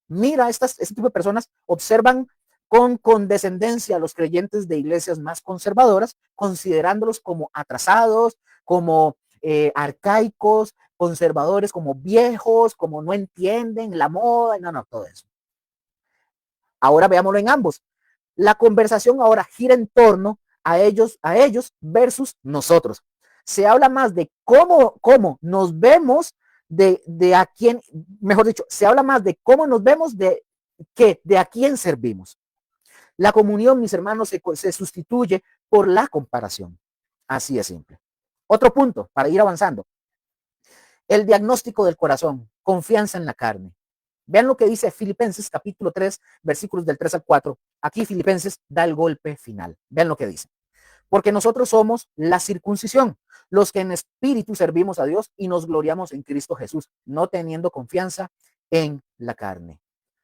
Mira, este tipo de personas observan con condescendencia a los creyentes de iglesias más conservadoras, considerándolos como atrasados, como arcaicos, conservadores, como viejos, como no entienden la moda, no, todo eso. Ahora veámoslo en ambos. La conversación ahora gira en torno a ellos versus nosotros. Se habla más de cómo nos vemos de a quién, mejor dicho, se habla más de cómo nos vemos que de a quién servimos. La comunión, mis hermanos, se sustituye por la comparación. Así de simple. Otro punto para ir avanzando. El diagnóstico del corazón, confianza en la carne. Vean lo que dice Filipenses capítulo 3, versículos del 3 al 4. Aquí Filipenses da el golpe final. Vean lo que dice. Porque nosotros somos la circuncisión, los que en espíritu servimos a Dios y nos gloriamos en Cristo Jesús, no teniendo confianza en la carne.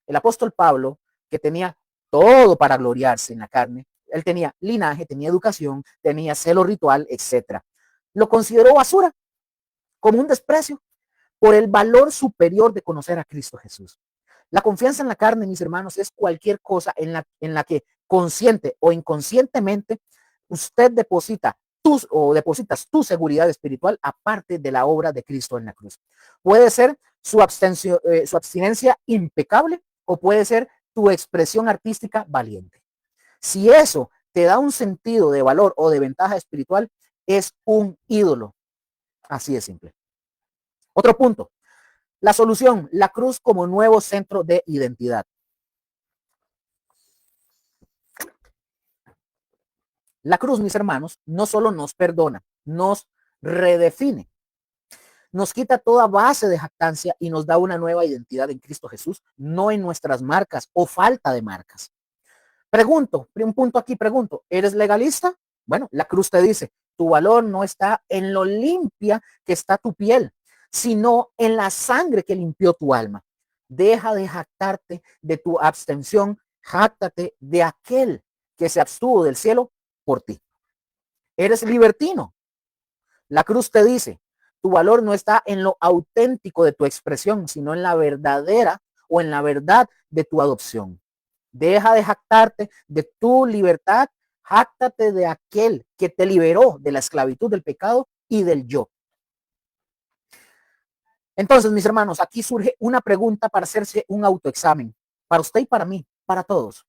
El apóstol Pablo, que tenía todo para gloriarse en la carne, él tenía linaje, tenía educación, tenía celo ritual, etcétera. Lo consideró basura, como un desprecio, por el valor superior de conocer a Cristo Jesús. La confianza en la carne, mis hermanos, es cualquier cosa en la que consciente o inconscientemente usted depositas tu seguridad espiritual aparte de la obra de Cristo en la cruz. Puede ser su abstinencia impecable o puede ser tu expresión artística valiente. Si eso te da un sentido de valor o de ventaja espiritual, es un ídolo. Así de simple. Otro punto. La solución, la cruz como nuevo centro de identidad. La cruz, mis hermanos, no solo nos perdona, nos redefine, nos quita toda base de jactancia y nos da una nueva identidad en Cristo Jesús, no en nuestras marcas o falta de marcas. Pregunto, un punto aquí, pregunto, ¿eres legalista? Bueno, la cruz te dice, tu valor no está en lo limpia que está tu piel, sino en la sangre que limpió tu alma. Deja de jactarte de tu abstención, jáctate de aquel que se abstuvo del cielo por ti. Eres libertino. La cruz te dice, tu valor no está en lo auténtico de tu expresión, sino en la verdadera o en la verdad de tu adopción. Deja de jactarte de tu libertad, jáctate de aquel que te liberó de la esclavitud del pecado y del yo. Entonces, mis hermanos, aquí surge una pregunta para hacerse un autoexamen, para usted y para mí, para todos.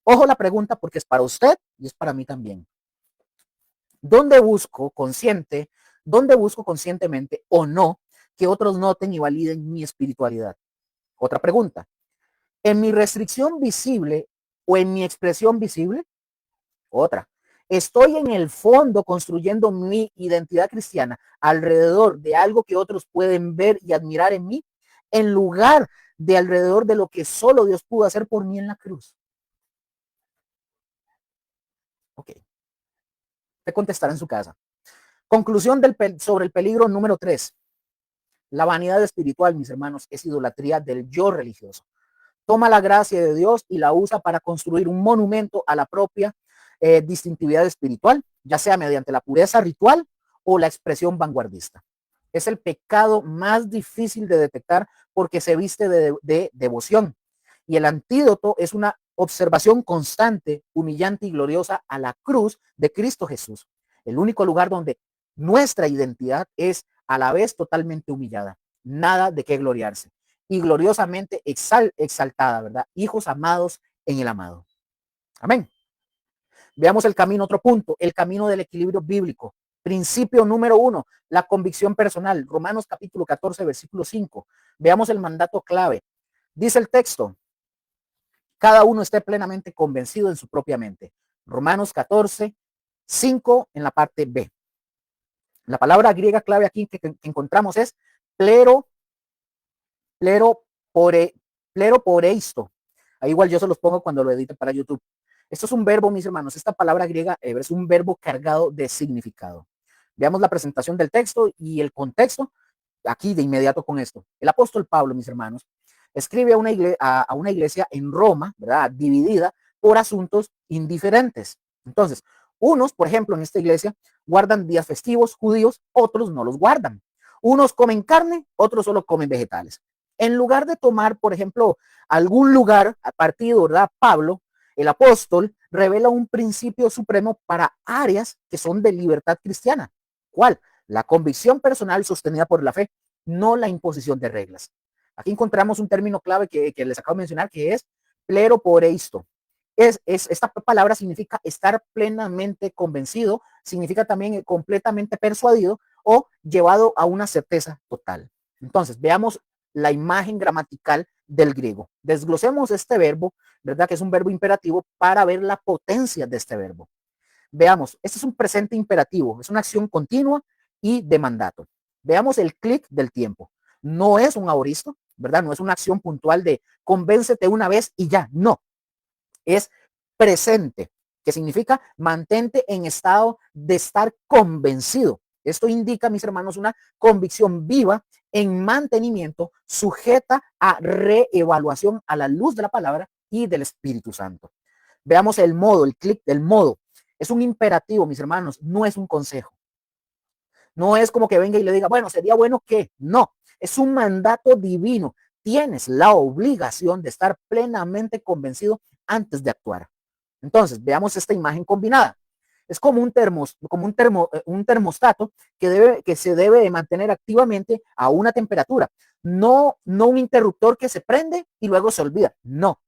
Ojo la pregunta porque es para usted y es para mí también. ¿Dónde busco conscientemente o no que otros noten y validen mi espiritualidad? Otra pregunta. ¿En mi restricción visible o en mi expresión visible? Otra. ¿Estoy en el fondo construyendo mi identidad cristiana alrededor de algo que otros pueden ver y admirar en mí, en lugar de alrededor de lo que solo Dios pudo hacer por mí en la cruz? Ok. Te contestará en su casa. Conclusión sobre el peligro número 3. La vanidad espiritual, mis hermanos, es idolatría del yo religioso. Toma la gracia de Dios y la usa para construir un monumento a la propia distintividad espiritual, ya sea mediante la pureza ritual o la expresión vanguardista. Es el pecado más difícil de detectar porque se viste de devoción. Y el antídoto es una observación constante, humillante y gloriosa a la cruz de Cristo Jesús. El único lugar donde nuestra identidad es a la vez totalmente humillada. Nada de qué gloriarse. Y gloriosamente exaltada, ¿verdad? Hijos amados en el amado. Amén. Veamos el camino, otro punto, el camino del equilibrio bíblico. Principio número 1, la convicción personal. Romanos capítulo 14, versículo 5. Veamos el mandato clave. Dice el texto, cada uno esté plenamente convencido en su propia mente. Romanos 14, 5 en la parte B. La palabra griega clave aquí que encontramos es plero poreisto. Ahí igual yo se los pongo cuando lo edite para YouTube. Esto es un verbo, mis hermanos. Esta palabra griega es un verbo cargado de significado. Veamos la presentación del texto y el contexto aquí de inmediato con esto. El apóstol Pablo, mis hermanos, escribe a una iglesia en Roma, ¿verdad? Dividida por asuntos indiferentes. Entonces, unos, por ejemplo, en esta iglesia, guardan días festivos judíos, otros no los guardan. Unos comen carne, otros solo comen vegetales. En lugar de tomar, por ejemplo, algún lugar a partido, ¿verdad? Pablo, el apóstol, revela un principio supremo para áreas que son de libertad cristiana. ¿Cuál? La convicción personal sostenida por la fe, no la imposición de reglas. Aquí encontramos un término clave que les acabo de mencionar, que es pleroporeisto. Esta palabra significa estar plenamente convencido, significa también completamente persuadido o llevado a una certeza total. Entonces, veamos la imagen gramatical del griego. Desglosemos este verbo, ¿verdad? Que es un verbo imperativo para ver la potencia de este verbo. Veamos, este es un presente imperativo, es una acción continua y de mandato. Veamos el clic del tiempo. No es un aoristo, ¿verdad? No es una acción puntual de convéncete una vez y ya. No, es presente, que significa mantente en estado de estar convencido. Esto indica, mis hermanos, una convicción viva en mantenimiento, sujeta a reevaluación a la luz de la palabra y del Espíritu Santo. Veamos el modo, el clic del modo. Es un imperativo, mis hermanos, no es un consejo. No es como que venga y le diga, bueno, sería bueno que. No, es un mandato divino. Tienes la obligación de estar plenamente convencido antes de actuar. Entonces, veamos esta imagen combinada. Es como un termostato que se debe de mantener activamente a una temperatura. No un interruptor que se prende y luego se olvida. No,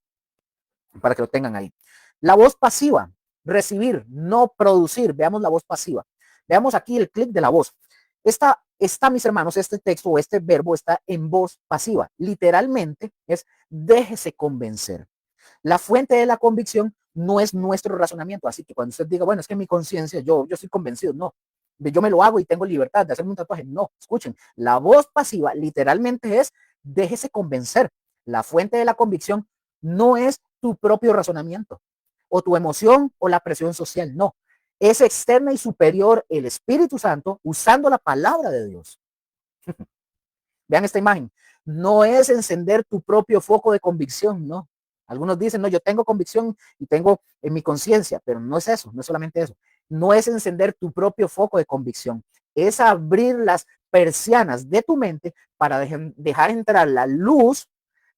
para que lo tengan ahí. La voz pasiva, recibir, no producir. Veamos la voz pasiva. Veamos aquí el clic de la voz. Está, mis hermanos, este texto o este verbo está en voz pasiva. Literalmente es déjese convencer. La fuente de la convicción no es nuestro razonamiento. Así que cuando usted diga, bueno, es que mi conciencia, yo estoy convencido, no. Yo me lo hago y tengo libertad de hacerme un tatuaje. No, escuchen, la voz pasiva literalmente es déjese convencer. La fuente de la convicción no es tu propio razonamiento o tu emoción o la presión social. No, es externa y superior el Espíritu Santo usando la palabra de Dios. Vean esta imagen. No es encender tu propio foco de convicción, no. Algunos dicen, no, yo tengo convicción y tengo en mi conciencia, pero no es eso, no es solamente eso. No es encender tu propio foco de convicción, es abrir las persianas de tu mente para dejar entrar la luz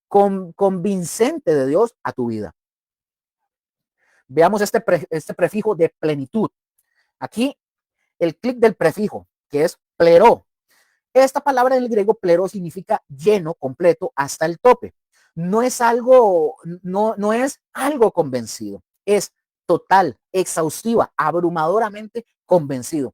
convincente de Dios a tu vida. Veamos este prefijo de plenitud. Aquí el clic del prefijo, que es plero. Esta palabra en el griego plero significa lleno, completo, hasta el tope. No es algo, no es algo convencido, es total, exhaustiva, abrumadoramente convencido.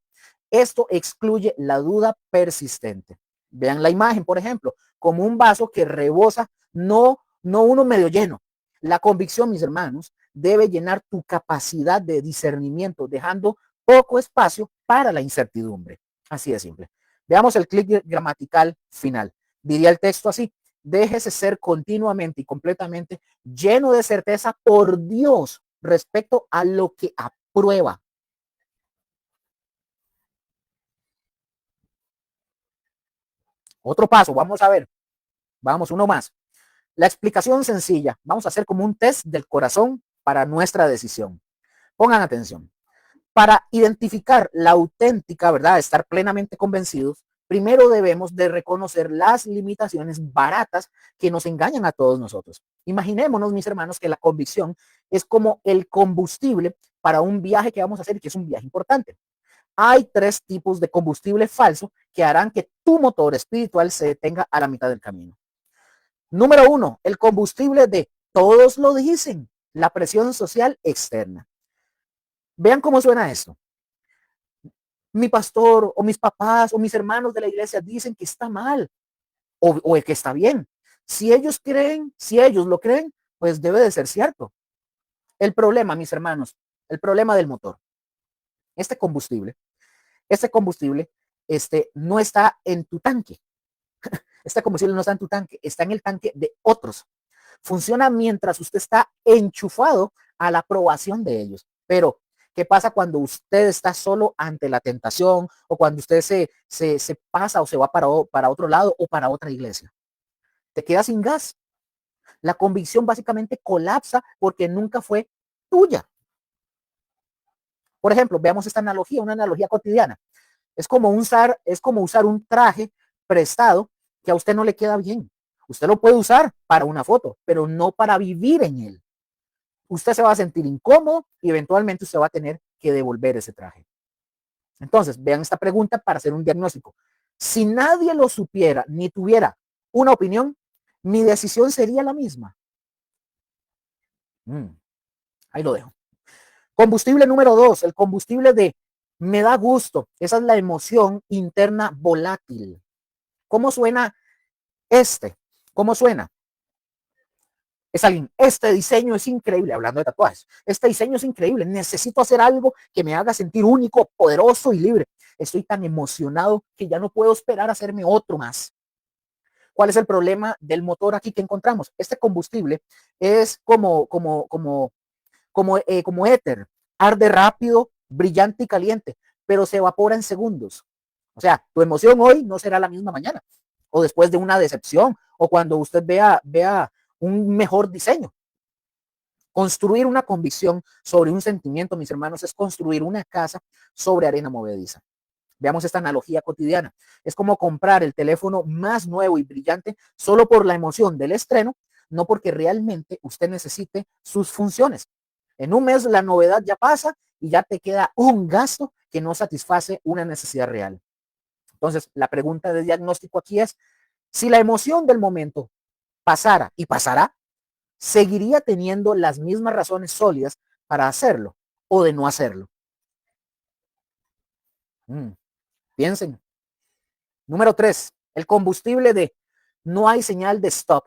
Esto excluye la duda persistente. Vean la imagen, por ejemplo, como un vaso que rebosa, no uno medio lleno. La convicción, mis hermanos, debe llenar tu capacidad de discernimiento, dejando poco espacio para la incertidumbre. Así de simple. Veamos el clic gramatical final. Diría el texto así: déjese ser continuamente y completamente lleno de certeza por Dios respecto a lo que aprueba. Otro paso, vamos a ver. Vamos, uno más. La explicación sencilla. Vamos a hacer como un test del corazón para nuestra decisión. Pongan atención. Para identificar la auténtica verdad, estar plenamente convencidos, primero debemos de reconocer las limitaciones baratas que nos engañan a todos nosotros. Imaginémonos, mis hermanos, que la convicción es como el combustible para un viaje que vamos a hacer y que es un viaje importante. Hay tres tipos de combustible falso que harán que tu motor espiritual se detenga a la mitad del camino. Número uno, el combustible de todos lo dicen, la presión social externa. Vean cómo suena esto. Mi pastor o mis papás o mis hermanos de la iglesia dicen que está mal o que está bien. Si ellos creen, si ellos lo creen, pues debe de ser cierto. El problema, mis hermanos, el problema del motor, este combustible, no está en tu tanque. Este combustible no está en tu tanque, está en el tanque de otros. Funciona mientras usted está enchufado a la aprobación de ellos. Pero, ¿qué pasa cuando usted está solo ante la tentación o cuando usted se pasa o se va para otro lado o para otra iglesia? Te quedas sin gas. La convicción básicamente colapsa porque nunca fue tuya. Por ejemplo, veamos esta analogía, una analogía cotidiana. Es como usar un traje prestado que a usted no le queda bien. Usted lo puede usar para una foto, pero no para vivir en él. Usted se va a sentir incómodo y eventualmente usted va a tener que devolver ese traje. Entonces, vean esta pregunta para hacer un diagnóstico. Si nadie lo supiera ni tuviera una opinión, mi decisión sería la misma. Ahí lo dejo. Combustible número 2, el combustible de me da gusto. Esa es la emoción interna volátil. ¿Cómo suena este? ¿Cómo suena? Es alguien, este diseño es increíble, hablando de tatuajes, este diseño es increíble, necesito hacer algo que me haga sentir único, poderoso y libre. estoy tan emocionado que ya no puedo esperar a hacerme otro más. ¿Cuál es el problema del motor aquí que encontramos? Este combustible es como éter, arde rápido, brillante y caliente, pero se evapora en segundos. O sea, tu emoción hoy no será la misma mañana, o después de una decepción, o cuando usted vea un mejor diseño. Construir una convicción sobre un sentimiento, mis hermanos, es construir una casa sobre arena movediza. Veamos esta analogía cotidiana. Es como comprar el teléfono más nuevo y brillante solo por la emoción del estreno, no porque realmente usted necesite sus funciones. En un mes la novedad ya pasa y ya te queda un gasto que no satisface una necesidad real. Entonces, la pregunta de diagnóstico aquí es, si la emoción del momento pasara y pasará, ¿seguiría teniendo las mismas razones sólidas para hacerlo o de no hacerlo? Piensen. Número 3, el combustible de no hay señal de stop,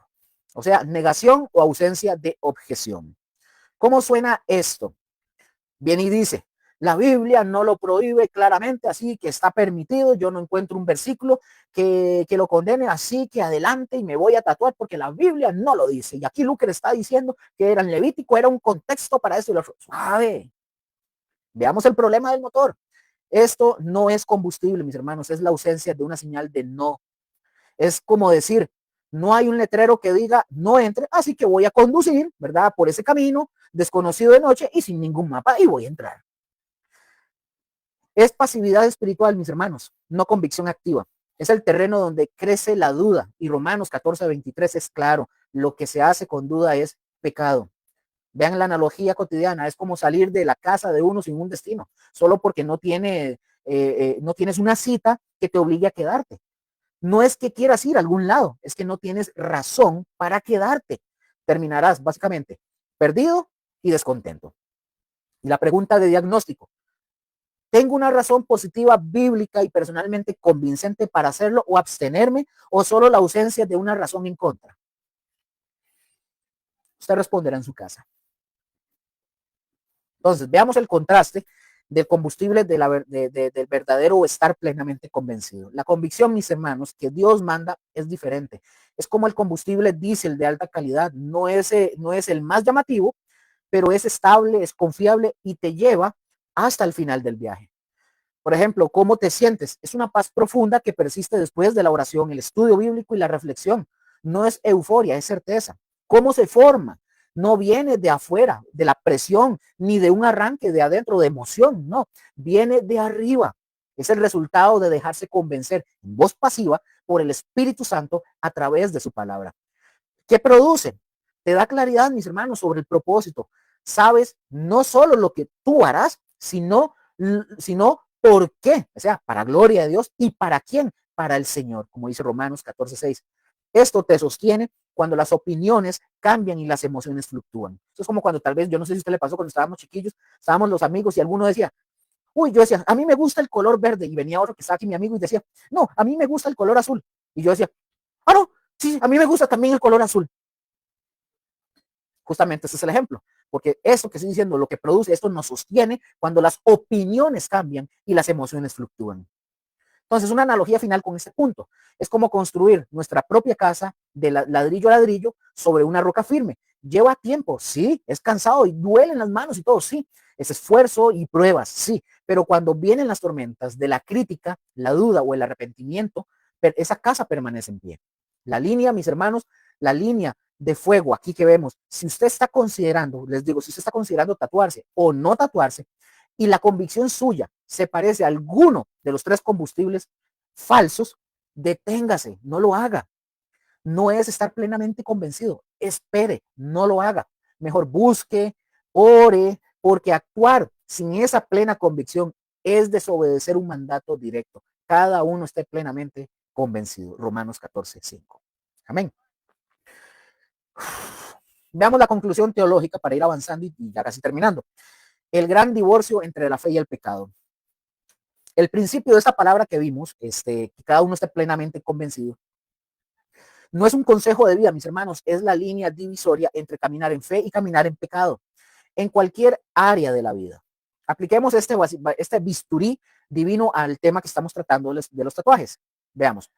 o sea, negación o ausencia de objeción. ¿Cómo suena esto? Viene y dice, la Biblia no lo prohíbe claramente, así que está permitido. Yo no encuentro un versículo que lo condene, así que adelante y me voy a tatuar porque la Biblia no lo dice. Y aquí Luker está diciendo que era en Levítico, era un contexto para eso y lo suave. Veamos el problema del motor. Esto no es combustible, mis hermanos, es la ausencia de una señal de no. Es como decir, no hay un letrero que diga no entre, así que voy a conducir, ¿verdad? Por ese camino desconocido de noche y sin ningún mapa y voy a entrar. Es pasividad espiritual, mis hermanos, no convicción activa. Es el terreno donde crece la duda y Romanos 14:23 es claro, lo que se hace con duda es pecado. Vean la analogía cotidiana, es como salir de la casa de uno sin un destino, solo porque no tienes una cita que te obligue a quedarte. No es que quieras ir a algún lado, es que no tienes razón para quedarte. Terminarás básicamente perdido y descontento. Y la pregunta de diagnóstico, ¿tengo una razón positiva, bíblica y personalmente convincente para hacerlo o abstenerme o solo la ausencia de una razón en contra? Usted responderá en su casa. Entonces, veamos el contraste del combustible del verdadero estar plenamente convencido. La convicción, mis hermanos, que Dios manda es diferente. Es como el combustible diésel de alta calidad. No es el más llamativo, pero es estable, es confiable y te lleva hasta el final del viaje. Por ejemplo, ¿cómo te sientes? Es una paz profunda que persiste después de la oración, el estudio bíblico y la reflexión. No es euforia, es certeza. ¿Cómo se forma? No viene de afuera, de la presión, ni de un arranque de adentro, de emoción, no. Viene de arriba. Es el resultado de dejarse convencer en voz pasiva por el Espíritu Santo a través de su palabra. ¿Qué produce? Te da claridad, mis hermanos, sobre el propósito. Sabes no solo lo que tú harás, sino por qué. O sea, para gloria de Dios y para quién. Para el Señor, como dice Romanos 14:6. Esto te sostiene cuando las opiniones cambian y las emociones fluctúan. Eso es como cuando tal vez, yo no sé si a usted le pasó cuando estábamos chiquillos, estábamos los amigos y alguno decía, uy, yo decía, a mí me gusta el color verde. Y venía otro que estaba aquí, mi amigo, y decía, no, a mí me gusta el color azul. Y yo decía, ah, no, sí, a mí me gusta también el color azul. Justamente ese es el ejemplo, porque eso que estoy diciendo, lo que produce, esto nos sostiene cuando las opiniones cambian y las emociones fluctúan. Entonces, una analogía final con este punto es como construir nuestra propia casa de ladrillo a ladrillo sobre una roca firme. Lleva tiempo, sí, es cansado y duelen las manos y todo, sí, es esfuerzo y pruebas, sí, pero cuando vienen las tormentas de la crítica, la duda o el arrepentimiento, esa casa permanece en pie. La línea, mis hermanos, la línea de fuego aquí que vemos, si usted está considerando, les digo, si usted está considerando tatuarse o no tatuarse, y la convicción suya se parece a alguno de los tres combustibles falsos, deténgase, no lo haga. No es estar plenamente convencido, espere, no lo haga. Mejor busque, ore, porque actuar sin esa plena convicción es desobedecer un mandato directo. Cada uno esté plenamente convencido. Romanos 14:5. Amén. Veamos la conclusión teológica para ir avanzando y ya casi terminando. El gran divorcio entre la fe y el pecado. El principio de esta palabra que vimos, que cada uno esté plenamente convencido, no es un consejo de vida, mis hermanos, es la línea divisoria entre caminar en fe y caminar en pecado, en cualquier área de la vida. Apliquemos este bisturí divino al tema que estamos tratando de los tatuajes. Veamos.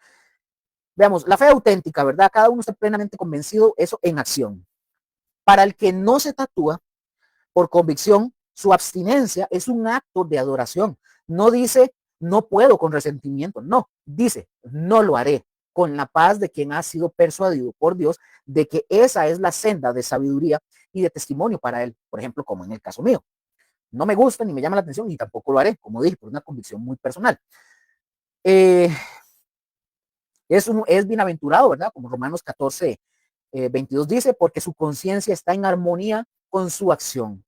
Veamos, la fe auténtica, ¿verdad? Cada uno está plenamente convencido, eso en acción. Para el que no se tatúa por convicción, su abstinencia es un acto de adoración. No dice, no puedo con resentimiento, no, dice, no lo haré, con la paz de quien ha sido persuadido por Dios de que esa es la senda de sabiduría y de testimonio para él, por ejemplo, como en el caso mío. No me gusta ni me llama la atención ni tampoco lo haré, como dije, por una convicción muy personal. Eh, es bienaventurado, ¿verdad? Como Romanos 14, 22 dice, porque su conciencia está en armonía con su acción.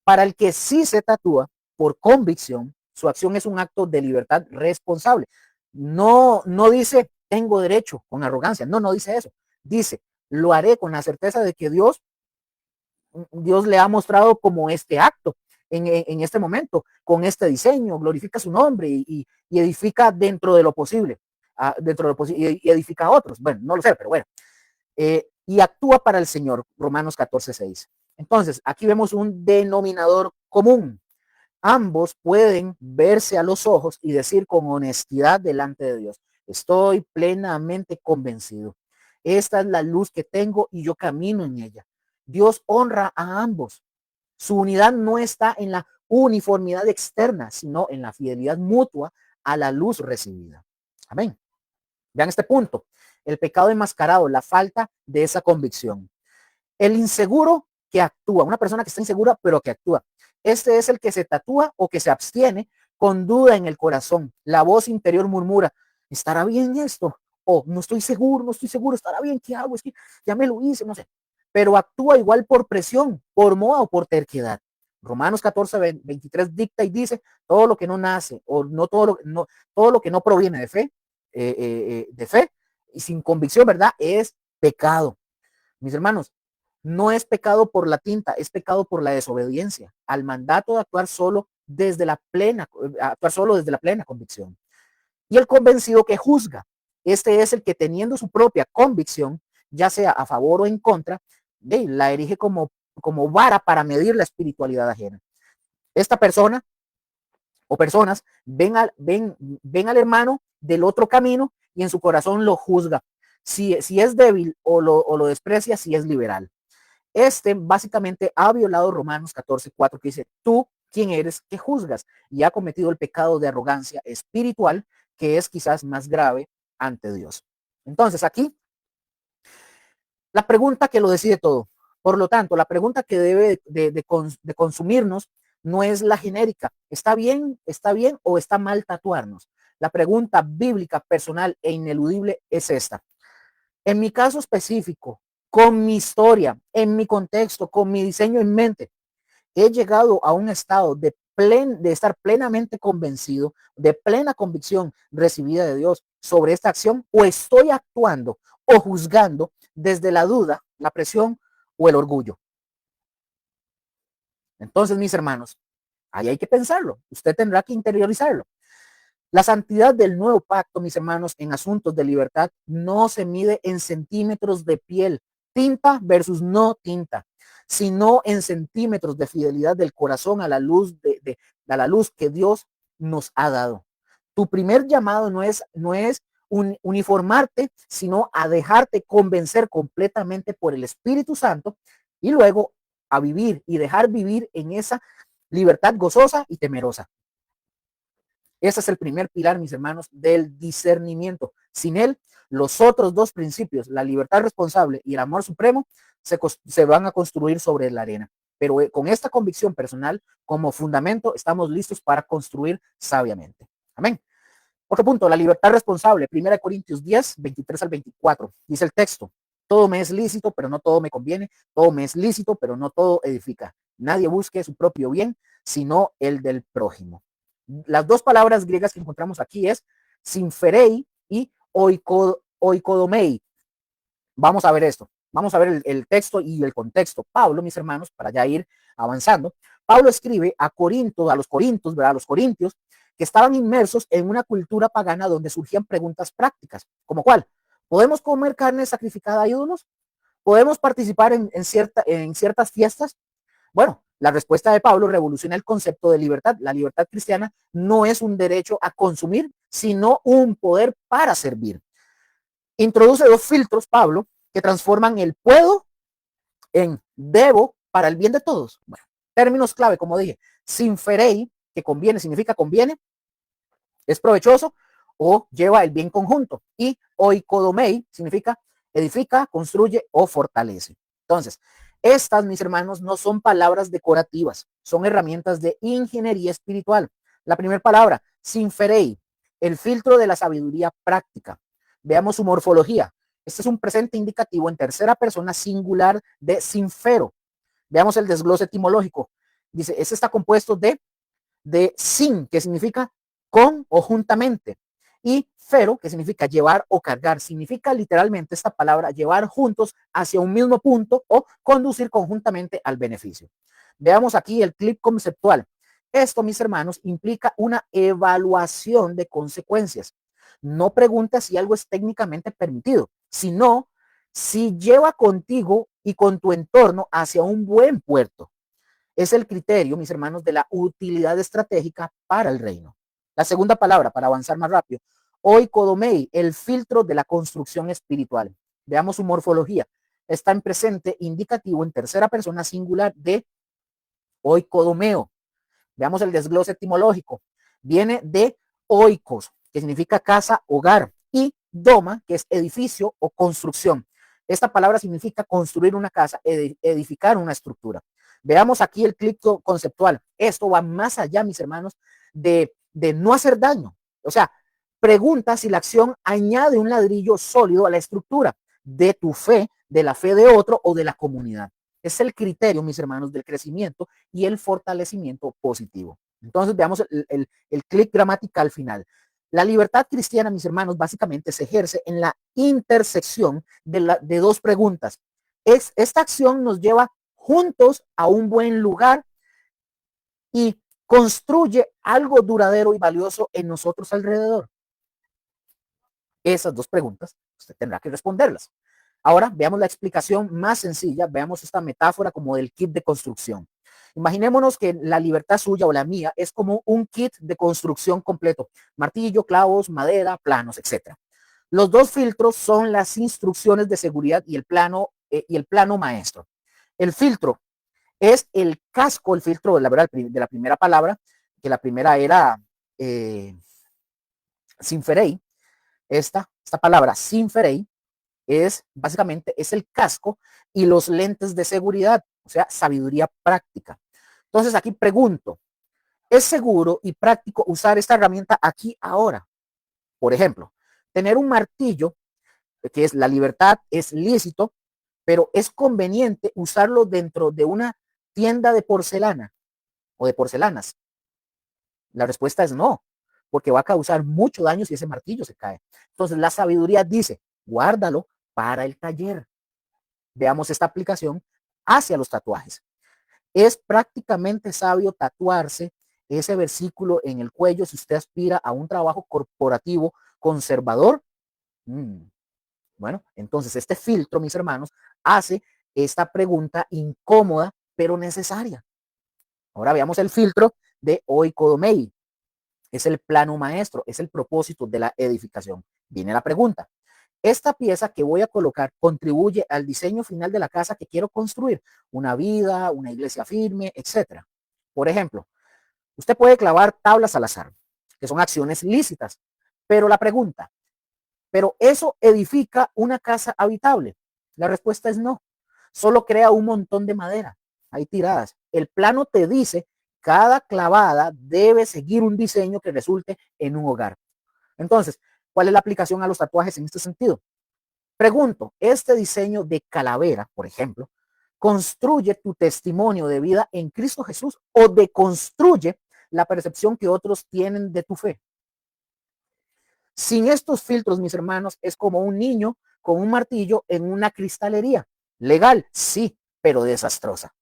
Para el que sí se tatúa por convicción, su acción es un acto de libertad responsable. No dice, tengo derecho con arrogancia. No dice eso. Dice, lo haré con la certeza de que Dios le ha mostrado como este acto en este momento, con este diseño, glorifica su nombre y edifica dentro de lo posible, y edifica a otros. Bueno, no lo sé, pero bueno. Y actúa para el Señor, Romanos 14:6. Entonces, aquí vemos un denominador común. Ambos pueden verse a los ojos y decir con honestidad delante de Dios, estoy plenamente convencido. Esta es la luz que tengo y yo camino en ella. Dios honra a ambos. Su unidad no está en la uniformidad externa, sino en la fidelidad mutua a la luz recibida. Amén. Vean este punto. El pecado enmascarado, la falta de esa convicción. El inseguro que actúa, una persona que está insegura, pero que actúa. Este es el que se tatúa o que se abstiene con duda en el corazón. La voz interior murmura, ¿estará bien esto? O no estoy seguro, ¿estará bien? ¿Qué hago? Es que ya me lo hice, no sé. Pero actúa igual por presión, por moda o por terquedad. Romanos 14:23 dicta y dice, todo lo que no nace, o no todo lo que no proviene de fe y sin convicción, ¿verdad? Es pecado. Mis hermanos, no es pecado por la tinta, es pecado por la desobediencia al mandato de actuar solo desde la plena convicción. Y el convencido que juzga, este es el que teniendo su propia convicción, ya sea a favor o en contra, la erige como vara para medir la espiritualidad ajena. Esta persona o personas ven al hermano del otro camino y en su corazón lo juzga. Si es débil o lo desprecia, si es liberal. Básicamente ha violado Romanos 14:4 que dice, tú, ¿quién eres que juzgas? Y ha cometido el pecado de arrogancia espiritual que es quizás más grave ante Dios. Entonces aquí, la pregunta que lo decide todo. Por lo tanto, la pregunta que debe de consumirnos no es la genérica. ¿Está bien o está mal tatuarnos? La pregunta bíblica, personal e ineludible es esta. En mi caso específico, con mi historia, en mi contexto, con mi diseño en mente, he llegado a un estado de estar plenamente convencido, de plena convicción recibida de Dios sobre esta acción, o estoy actuando o juzgando desde la duda, la presión o el orgullo. Entonces, mis hermanos, ahí hay que pensarlo. Usted tendrá que interiorizarlo. La santidad del nuevo pacto, mis hermanos, en asuntos de libertad no se mide en centímetros de piel, tinta versus no tinta, sino en centímetros de fidelidad del corazón a la luz a la luz que Dios nos ha dado. Tu primer llamado no es uniformarte, sino a dejarte convencer completamente por el Espíritu Santo y luego a vivir y dejar vivir en esa libertad gozosa y temerosa. Ese es el primer pilar, mis hermanos, del discernimiento. Sin él, los otros dos principios, la libertad responsable y el amor supremo, se van a construir sobre la arena. Pero con esta convicción personal como fundamento, estamos listos para construir sabiamente. Amén. Otro punto, la libertad responsable. 1 Corintios 10, 23 al 24. Dice el texto, todo me es lícito, pero no todo me conviene. Todo me es lícito, pero no todo edifica. Nadie busque su propio bien, sino el del prójimo. Las dos palabras griegas que encontramos aquí es sinferei y oikodomei. Vamos a ver esto. Vamos a ver el texto y el contexto. Pablo, mis hermanos, para ya ir avanzando, Pablo escribe a los corintios, ¿verdad? A los corintios, que estaban inmersos en una cultura pagana donde surgían preguntas prácticas, como cuál, ¿podemos comer carne sacrificada a ídolos? ¿Podemos participar en ciertas fiestas? Bueno, La respuesta de Pablo revoluciona el concepto de libertad. La libertad cristiana no es un derecho a consumir, sino un poder para servir. Introduce dos filtros, Pablo, que transforman el puedo en debo para el bien de todos. Bueno, términos clave, como dije, sinferei, que conviene, significa conviene, es provechoso o lleva el bien conjunto. Y oikodomei significa edifica, construye o fortalece. Entonces, estas, mis hermanos, no son palabras decorativas, son herramientas de ingeniería espiritual. La primera palabra, sinferei, el filtro de la sabiduría práctica. Veamos su morfología. Este es un presente indicativo en tercera persona singular de sinfero. Veamos el desglose etimológico. Dice, este está compuesto de sin, que significa con o juntamente, y fero, que significa llevar o cargar. Significa literalmente esta palabra llevar juntos hacia un mismo punto o conducir conjuntamente al beneficio. Veamos aquí el clip conceptual. Esto, mis hermanos, implica una evaluación de consecuencias. No pregunta si algo es técnicamente permitido, sino si lleva contigo y con tu entorno hacia un buen puerto. Es el criterio, mis hermanos, de la utilidad estratégica para el reino. La segunda palabra, para avanzar más rápido, oikodomei, el filtro de la construcción espiritual. Veamos su morfología. Está en presente indicativo en tercera persona singular de oikodomeo. Veamos el desglose etimológico. Viene de oikos, que significa casa, hogar, y doma, que es edificio o construcción. Esta palabra significa construir una casa, edificar una estructura. Veamos aquí el clip conceptual. Esto va más allá, mis hermanos, de no hacer daño. O sea, pregunta si la acción añade un ladrillo sólido a la estructura de tu fe, de la fe de otro o de la comunidad. Es el criterio, mis hermanos, del crecimiento y el fortalecimiento positivo. Entonces veamos el clic gramatical final. La libertad cristiana, mis hermanos, básicamente se ejerce en la intersección de dos preguntas. Esta acción nos lleva juntos a un buen lugar y construye algo duradero y valioso en nosotros alrededor. Esas dos preguntas usted tendrá que responderlas. Ahora veamos la explicación más sencilla, veamos esta metáfora como del kit de construcción. Imaginémonos que la libertad suya o la mía es como un kit de construcción completo, martillo, clavos, madera, planos, etc. Los dos filtros son las instrucciones de seguridad y el plano maestro. El filtro es el casco, el filtro de la primera palabra, que la primera era sinferei. Esta palabra sinferei es básicamente es el casco y los lentes de seguridad, o sea, sabiduría práctica. Entonces aquí pregunto, ¿es seguro y práctico usar esta herramienta aquí ahora? Por ejemplo, tener un martillo, que es la libertad, es lícito, pero es conveniente usarlo dentro de una tienda de porcelana o de porcelanas. La respuesta es no, porque va a causar mucho daño si ese martillo se cae. Entonces la sabiduría dice, guárdalo para el taller. Veamos esta aplicación hacia los tatuajes. Es prácticamente sabio tatuarse ese versículo en el cuello si usted aspira a un trabajo corporativo conservador. Bueno, entonces este filtro, mis hermanos, hace esta pregunta incómoda, pero necesaria. Ahora veamos el filtro de oikodomei. Es el plano maestro, es el propósito de la edificación. Viene la pregunta. Esta pieza que voy a colocar contribuye al diseño final de la casa que quiero construir, una vida, una iglesia firme, etc. Por ejemplo, usted puede clavar tablas al azar, que son acciones lícitas, pero la pregunta, ¿pero eso edifica una casa habitable? La respuesta es no, solo crea un montón de madera, hay tiradas. El plano te dice, cada clavada debe seguir un diseño que resulte en un hogar. Entonces, ¿cuál es la aplicación a los tatuajes en este sentido? Pregunto, ¿este diseño de calavera, por ejemplo, construye tu testimonio de vida en Cristo Jesús o deconstruye la percepción que otros tienen de tu fe? Sin estos filtros, mis hermanos, es como un niño con un martillo en una cristalería. Legal, sí, pero desastrosa.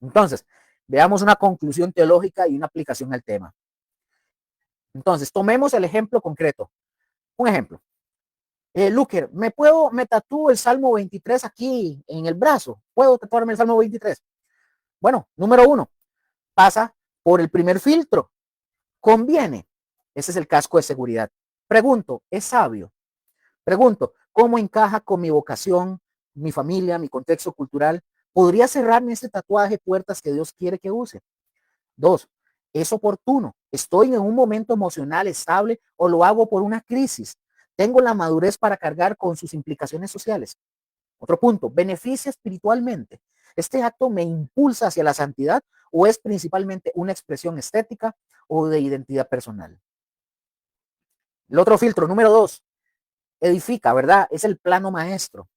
Entonces, veamos una conclusión teológica y una aplicación al tema. Entonces, tomemos el ejemplo concreto. Un ejemplo. Luker, me tatúo el Salmo 23 aquí en el brazo. ¿Puedo tatuarme el Salmo 23? Bueno, número uno, pasa por el primer filtro. ¿Conviene? Ese es el casco de seguridad. Pregunto, ¿es sabio? Pregunto, ¿cómo encaja con mi vocación, mi familia, mi contexto cultural? ¿Podría cerrarme este tatuaje puertas que Dios quiere que use? Dos, ¿es oportuno? ¿Estoy en un momento emocional estable o lo hago por una crisis? ¿Tengo la madurez para cargar con sus implicaciones sociales? Otro punto, ¿beneficia espiritualmente? ¿Este acto me impulsa hacia la santidad o es principalmente una expresión estética o de identidad personal? El otro filtro, número dos, edifica, ¿verdad? Es el plano maestro.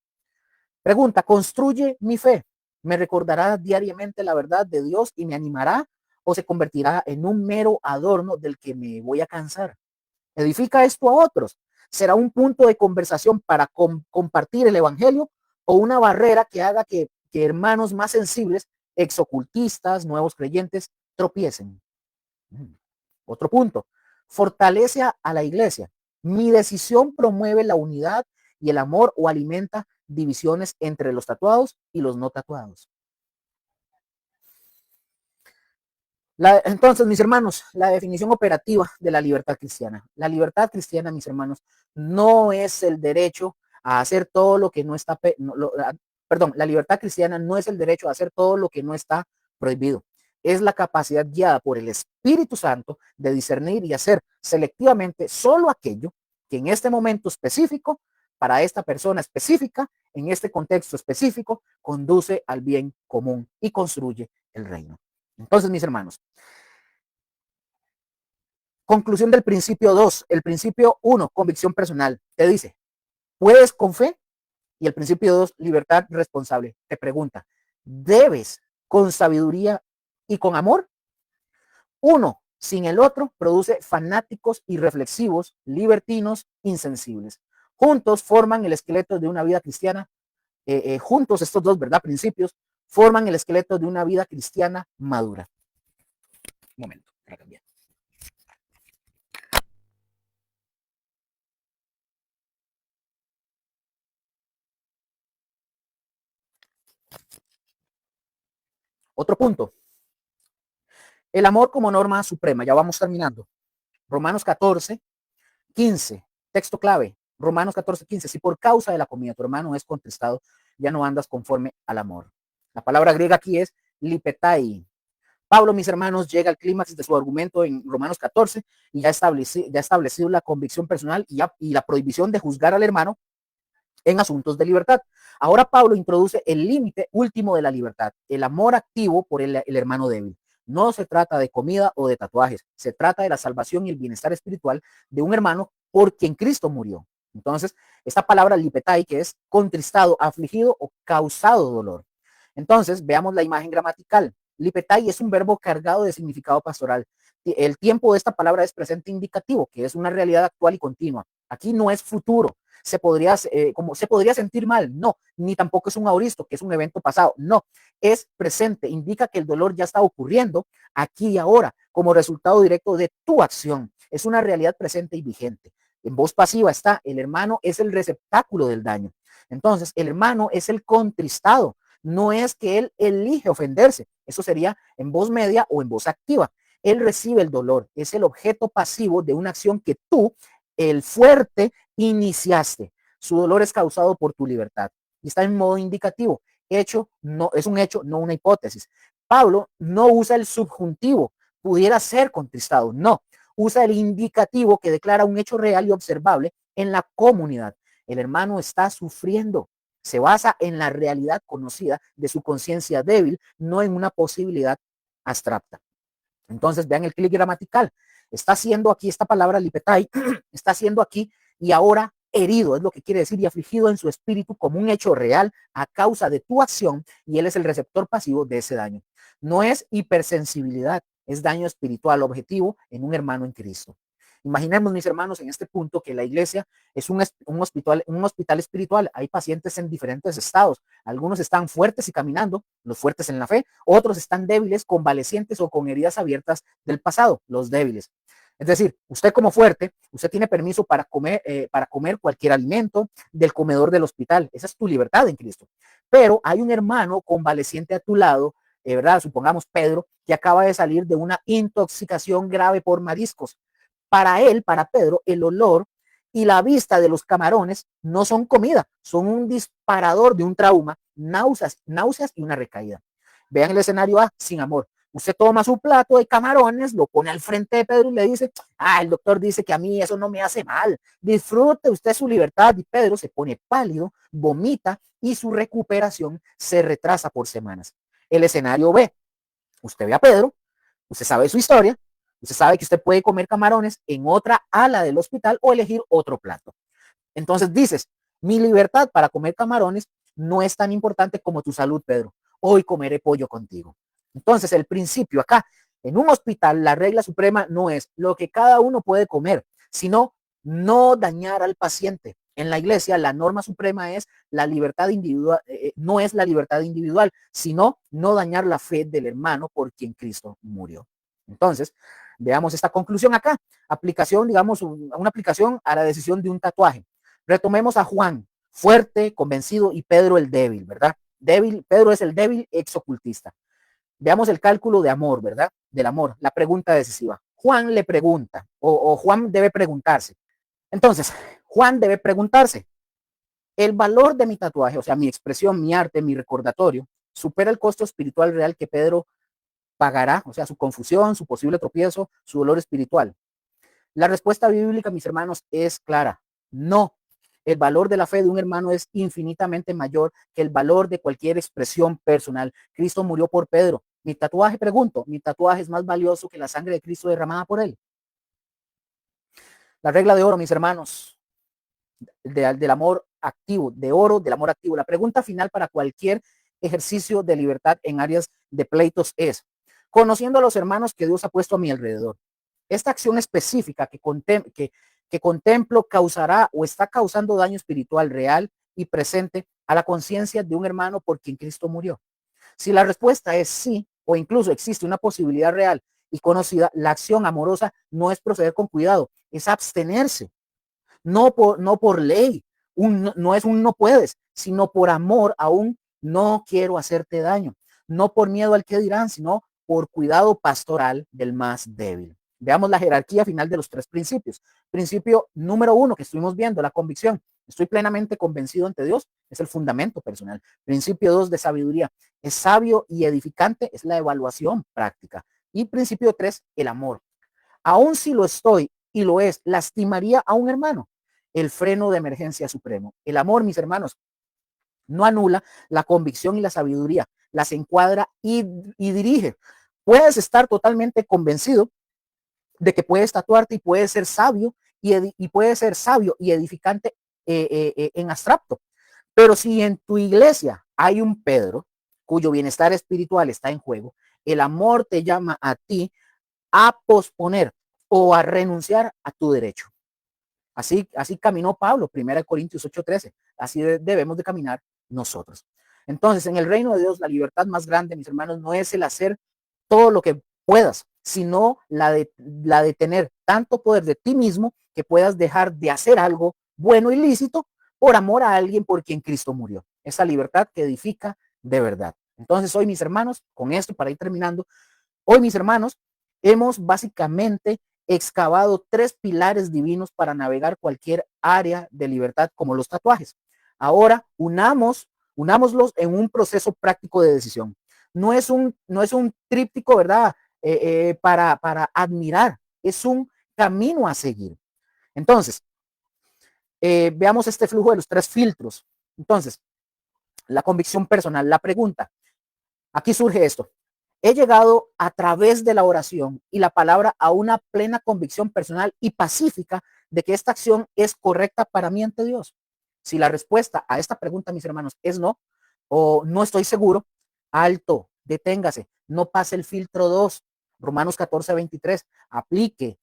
Pregunta, ¿construye mi fe? ¿Me recordará diariamente la verdad de Dios y me animará o se convertirá en un mero adorno del que me voy a cansar? ¿Edifica esto a otros? ¿Será un punto de conversación para compartir el evangelio o una barrera que haga que hermanos más sensibles, exocultistas, nuevos creyentes, tropiecen? Otro punto, fortalece a la iglesia. Mi decisión promueve la unidad y el amor o alimenta divisiones entre los tatuados y los no tatuados. Entonces, mis hermanos, la definición operativa de la libertad cristiana. La libertad cristiana, mis hermanos, no es el derecho a hacer todo lo que no está, perdón, la libertad cristiana no es el derecho a hacer todo lo que no está prohibido. Es la capacidad guiada por el Espíritu Santo de discernir y hacer selectivamente solo aquello que en este momento específico, para esta persona específica, en este contexto específico, conduce al bien común y construye el reino. Entonces, mis hermanos, conclusión del principio 2. El principio 1, convicción personal. Te dice, ¿puedes con fe? Y el principio 2, libertad responsable. Te pregunta, ¿debes con sabiduría y con amor? Uno sin el otro produce fanáticos irreflexivos, libertinos, insensibles. Juntos forman el esqueleto de una vida cristiana. Juntos estos dos, ¿verdad? Principios forman el esqueleto de una vida cristiana madura. Un momento, para cambiar. Otro punto, el amor como norma suprema, ya vamos terminando. Romanos 14, 15, texto clave. Romanos 14, 15. Si por causa de la comida tu hermano es contristado, ya no andas conforme al amor. La palabra griega aquí es lipetai. Pablo, mis hermanos, llega al clímax de su argumento en Romanos 14 y ya establecido la convicción personal y la prohibición de juzgar al hermano en asuntos de libertad. Ahora Pablo introduce el límite último de la libertad, el amor activo por el hermano débil. No se trata de comida o de tatuajes, se trata de la salvación y el bienestar espiritual de un hermano por quien Cristo murió. Entonces, esta palabra lipetai, que es contristado, afligido o causado dolor. Entonces, veamos la imagen gramatical. Lipetai es un verbo cargado de significado pastoral. El tiempo de esta palabra es presente indicativo, que es una realidad actual y continua. Aquí no es futuro, como se podría sentir mal, no, ni tampoco es un auristo, que es un evento pasado, no, es presente, indica que el dolor ya está ocurriendo aquí y ahora, como resultado directo de tu acción, es una realidad presente y vigente. En voz pasiva está, el hermano es el receptáculo del daño. Entonces, el hermano es el contristado, no es que él elige ofenderse, eso sería en voz media o en voz activa. Él recibe el dolor, es el objeto pasivo de una acción que tú, el fuerte, iniciaste. Su dolor es causado por tu libertad y está en modo indicativo. Hecho no es un hecho, no una hipótesis. Pablo no usa el subjuntivo, pudiera ser contristado, no. Usa el indicativo que declara un hecho real y observable en la comunidad. El hermano está sufriendo. Se basa en la realidad conocida de su conciencia débil, no en una posibilidad abstracta. Entonces, vean el clic gramatical. Está haciendo aquí esta palabra lipetai, está haciendo aquí y ahora herido, es lo que quiere decir, y afligido en su espíritu como un hecho real a causa de tu acción, y él es el receptor pasivo de ese daño. No es hipersensibilidad, es daño espiritual objetivo en un hermano en Cristo. Imaginemos, mis hermanos, en este punto que la iglesia es un hospital espiritual. Hay pacientes en diferentes estados. Algunos están fuertes y caminando, los fuertes en la fe. Otros están débiles, convalecientes o con heridas abiertas del pasado, los débiles. Es decir, usted como fuerte, usted tiene permiso para comer cualquier alimento del comedor del hospital. Esa es tu libertad en Cristo. Pero hay un hermano convaleciente a tu lado, ¿verdad? Supongamos Pedro, que acaba de salir de una intoxicación grave por mariscos. Para él, para Pedro, el olor y la vista de los camarones no son comida, son un disparador de un trauma, náuseas y una recaída. Vean el escenario A, sin amor. Usted toma su plato de camarones, lo pone al frente de Pedro y le dice, el doctor dice que a mí eso no me hace mal, disfrute usted su libertad. Y Pedro se pone pálido, vomita y su recuperación se retrasa por semanas. El escenario B, usted ve a Pedro, usted sabe su historia, usted sabe que usted puede comer camarones en otra ala del hospital o elegir otro plato. Entonces dices, mi libertad para comer camarones no es tan importante como tu salud, Pedro. Hoy comeré pollo contigo. Entonces el principio acá, en un hospital, la regla suprema no es lo que cada uno puede comer, sino no dañar al paciente. En la iglesia, la norma suprema es la libertad individual, no es la libertad individual, sino no dañar la fe del hermano por quien Cristo murió. Entonces, veamos esta conclusión acá. Aplicación, digamos, una aplicación a la decisión de un tatuaje. Retomemos a Juan, fuerte, convencido, y Pedro el débil, ¿verdad? Débil, Pedro es el débil exocultista. Veamos el cálculo de amor, ¿verdad? Del amor, la pregunta decisiva. Juan le pregunta, o Juan debe preguntarse. Entonces, Juan debe preguntarse, ¿el valor de mi tatuaje, o sea, mi expresión, mi arte, mi recordatorio, supera el costo espiritual real que Pedro pagará? O sea, su confusión, su posible tropiezo, su dolor espiritual. La respuesta bíblica, mis hermanos, es clara. No. El valor de la fe de un hermano es infinitamente mayor que el valor de cualquier expresión personal. Cristo murió por Pedro. Mi tatuaje, pregunto, mi tatuaje es más valioso que la sangre de Cristo derramada por él. La regla de oro, mis hermanos, del amor activo, de oro, del amor activo. La pregunta final para cualquier ejercicio de libertad en áreas de pleitos es, conociendo a los hermanos que Dios ha puesto a mi alrededor, esta acción específica que contemplo causará o está causando daño espiritual real y presente a la conciencia de un hermano por quien Cristo murió. Si la respuesta es sí, o incluso existe una posibilidad real y conocida, la acción amorosa no es proceder con cuidado, es abstenerse, no por ley, no es un no puedes, sino por amor a un no quiero hacerte daño, no por miedo al que dirán, sino por cuidado pastoral del más débil. Veamos la jerarquía final de los tres principios. Principio número 1 que estuvimos viendo, la convicción. Estoy plenamente convencido ante Dios, es el fundamento personal. Principio 2 de sabiduría, es sabio y edificante, es la evaluación práctica. Y principio 3, el amor. Aún si lo estoy y lo es, lastimaría a un hermano. El freno de emergencia supremo. El amor, mis hermanos, no anula la convicción y la sabiduría, las encuadra y dirige. Puedes estar totalmente convencido de que puedes tatuarte y puedes ser sabio y puedes ser sabio y edificante en abstracto. Pero si en tu iglesia hay un Pedro cuyo bienestar espiritual está en juego, el amor te llama a ti a posponer o a renunciar a tu derecho. Así caminó Pablo, 1 Corintios 8:13. Así debemos de caminar nosotros. Entonces, en el reino de Dios, la libertad más grande, mis hermanos, no es el hacer todo lo que puedas, sino la de tener tanto poder de ti mismo que puedas dejar de hacer algo bueno y lícito por amor a alguien por quien Cristo murió. Esa libertad que edifica de verdad. Entonces, hoy, mis hermanos, con esto para ir terminando, hoy, mis hermanos, hemos básicamente excavado 3 pilares divinos para navegar cualquier área de libertad, como los tatuajes. Ahora, unámoslos en un proceso práctico de decisión. No es un tríptico, ¿verdad? Para admirar, es un camino a seguir. Entonces, veamos este flujo de los 3 filtros. Entonces, la convicción personal, la pregunta. Aquí surge esto. He llegado a través de la oración y la palabra a una plena convicción personal y pacífica de que esta acción es correcta para mí ante Dios. Si la respuesta a esta pregunta, mis hermanos, es no, o no estoy seguro, alto, deténgase, no pase el filtro 2, Romanos 14:23, aplique